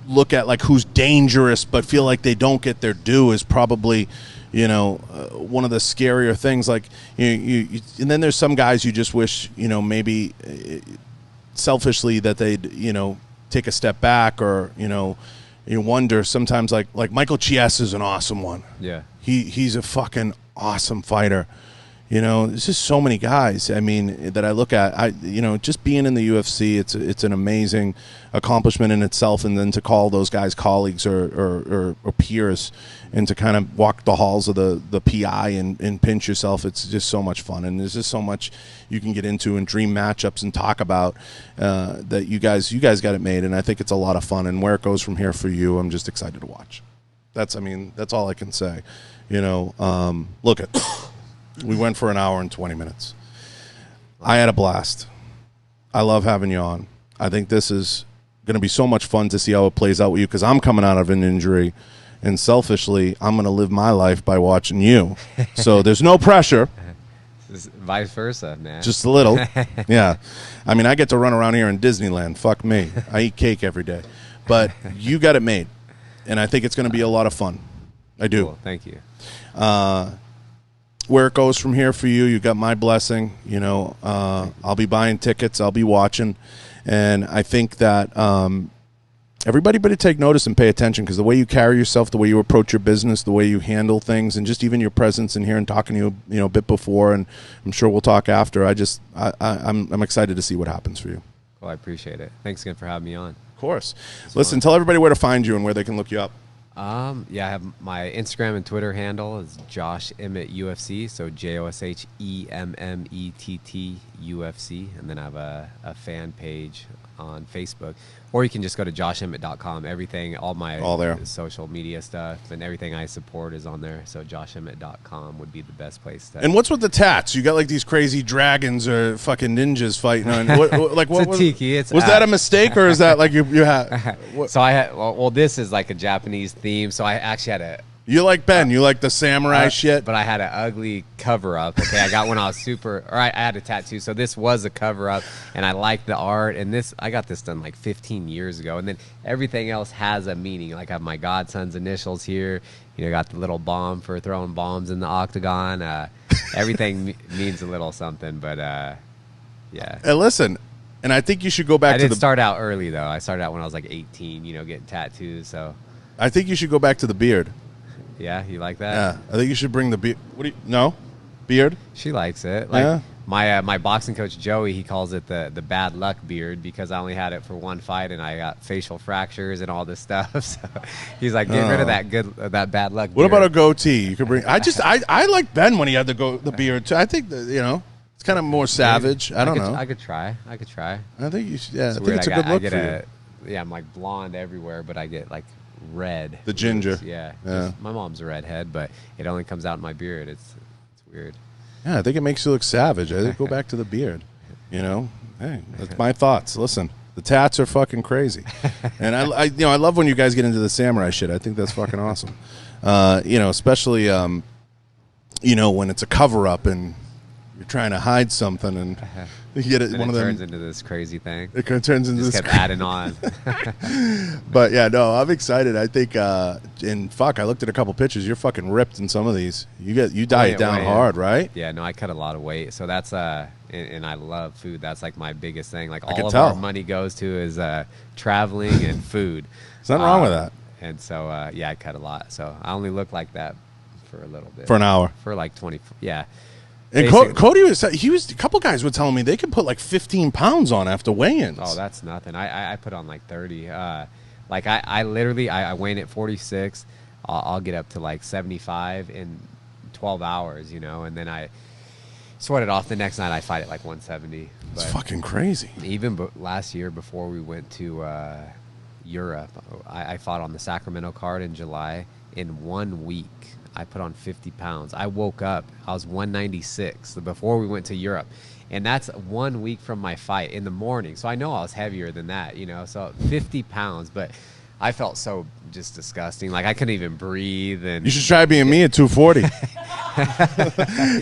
look at like who's dangerous but feel like they don't get their due is probably one of the scarier things. Like you and then there's some guys you just wish maybe selfishly that they'd take a step back, or you wonder sometimes like Michael Chiesa is an awesome one. Yeah, he's a fucking awesome fighter. There's just so many guys. I mean, that I look at. Just being in the UFC, it's an amazing accomplishment in itself. And then to call those guys colleagues or peers, and to kind of walk the halls of the PI and pinch yourself, it's just so much fun. And there's just so much you can get into and dream matchups and talk about that you guys got it made. And I think it's a lot of fun. And where it goes from here for you, I'm just excited to watch. That's all I can say. Look at. We went for an hour and 20 minutes. I had a blast. I love having you on. I think this is going to be so much fun to see how it plays out with you, because I'm coming out of an injury, and selfishly, I'm going to live my life by watching you. So there's no pressure. Vice versa, man. Just a little. Yeah. I mean, I get to run around here in Disneyland. Fuck me. I eat cake every day. But you got it made, and I think it's going to be a lot of fun. I do. Cool. Thank you. Where it goes from here for you, you got my blessing. I'll be buying tickets. I'll be watching. And I think that everybody better take notice and pay attention, because the way you carry yourself, the way you approach your business, the way you handle things, and just even your presence in here and talking to you, a bit before, and I'm sure we'll talk after. I'm excited to see what happens for you. Well, I appreciate it. Thanks again for having me on. Of course. Listen, tell everybody where to find you and where they can look you up. I have my Instagram and Twitter handle is Josh Emmett UFC, so JoshEmmet UFC, and then I have a fan page on Facebook, or you can just go to joshemmett.com. Everything, all there. Social media stuff and everything I support is on there. So joshemmett.com would be the best place to. And what's with the tats? You got like these crazy dragons or fucking ninjas fighting on. What was tiki. Was that a mistake, or is that like you had? So I had. Well, this is like a Japanese theme. So I actually had You like Ben. You like the samurai shit. But I had an ugly cover-up. Okay, I got when I was I had a tattoo. So this was a cover-up, and I liked the art. And I got this done like 15 years ago. And then everything else has a meaning. Like I have my godson's initials here. You know, got the little bomb for throwing bombs in the octagon. Everything means a little something. But yeah. And listen, and I think you should go back I did start out early, though. I started out when I was like 18, you know, getting tattoos. So I think you should go back to the beard. Yeah, you like that? Yeah, I think you should bring the beard. No? Beard? She likes it. Like, yeah. My boxing coach, Joey, he calls it the bad luck beard because I only had it for one fight and I got facial fractures and all this stuff. So he's like, get rid of that bad luck beard. What about a goatee? You could bring. I like Ben when he had the beard too. I think that, you know, it's kind of more savage. I don't know. I could try. I think you should. Yeah, I think weird. it's a good look for you. Yeah, I'm like blonde everywhere, but I get like red. The ginger. Yeah. My mom's a redhead, but it only comes out in my beard. It's weird. Yeah, I think it makes you look savage. I think go back to the beard. You know, hey, that's my thoughts. Listen, the tats are fucking crazy, and I love when you guys get into the samurai shit. I think that's fucking awesome. You know, especially you know, when it's a cover up and you're trying to hide something and you get it. One of them turns into this crazy thing. It kind of turns into just this. Kept adding on. But yeah, no, I'm excited. I think, and fuck, I looked at a couple pictures. You're fucking ripped in some of these. You diet down hard, right? Yeah, no, I cut a lot of weight. So that's and I love food. That's like my biggest thing. Like all of our money goes to is traveling and food. There's nothing wrong with that. And so yeah, I cut a lot. So I only look like that for a little bit. For an hour. For like 20. Yeah. And Cody was a couple guys were telling me they could put like 15 pounds on after weigh-ins. Oh, that's nothing. I put on like 30. Like I literally I weigh in at 46. I'll get up to like 75 in 12 hours, you know, and then I sweat it off. The next night I fight at like 170. It's fucking crazy. Even last year before we went to Europe, I fought on the Sacramento card in July. In 1 week, I put on 50 pounds. I woke up, I was 196 before we went to Europe. And that's 1 week from my fight in the morning. So I know I was heavier than that, you know, so 50 pounds. But I felt so just disgusting. Like I couldn't even breathe. And you should try being me at 240.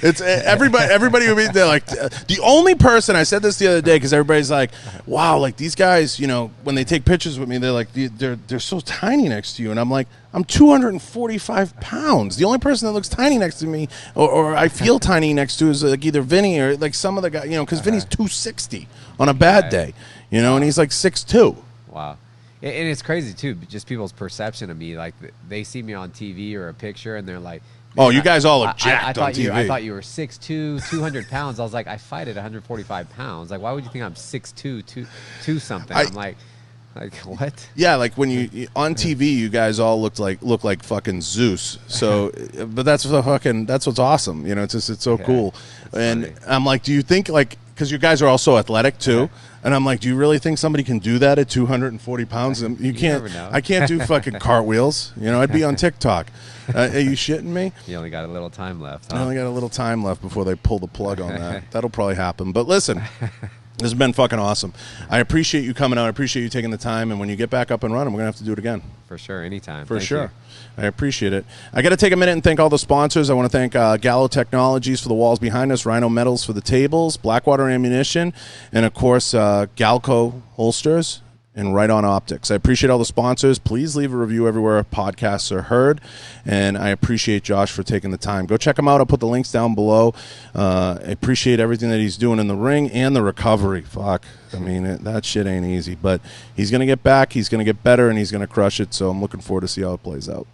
It's everybody would be there. Like the only person, I said this the other day because everybody's like, wow, like these guys, you know, when they take pictures with me, they're like, they're so tiny next to you. And I'm like, I'm 245 pounds. The only person that looks tiny next to me or I feel tiny next to is like either Vinny or like some of the guys, you know, because Vinny's 260 on a bad day, you know, and he's like 6'2". Wow. And it's crazy, too, just people's perception of me. Like, they see me on TV or a picture, and they're like, oh, you guys all look jacked on TV. I thought you were 6'2", 200 pounds. I was like, I fight at 145 pounds. Like, why would you think I'm 6'2", 2 something? I'm like, what? Yeah, like when you on TV, you guys all look like fucking Zeus. So, but that's what's awesome. You know, it's so cool. And funny. I'm like, do you think like because you guys are all so athletic too? And I'm like, do you really think somebody can do that at 240 pounds? And you can't. Never know. I can't do fucking cartwheels. You know, I'd be on TikTok. Are you shitting me? You only got a little time left. Huh? I only got a little time left before they pull the plug on that. That'll probably happen. But listen. This has been fucking awesome. I appreciate you coming out. I appreciate you taking the time. And when you get back up and running, we're going to have to do it again. For sure. Anytime. For sure. I appreciate it. I got to take a minute and thank all the sponsors. I want to thank Gallo Technologies for the walls behind us, Rhino Metals for the tables, Blackwater Ammunition, and, of course, Galco Holsters and Riton Optics. I appreciate all the sponsors. Please leave a review everywhere podcasts are heard. And I appreciate Josh for taking the time. Go check him out. I'll put the links down below. I appreciate everything that he's doing in the ring and the recovery. Fuck. I mean, that shit ain't easy. But he's going to get back. He's going to get better, and he's going to crush it. So I'm looking forward to see how it plays out.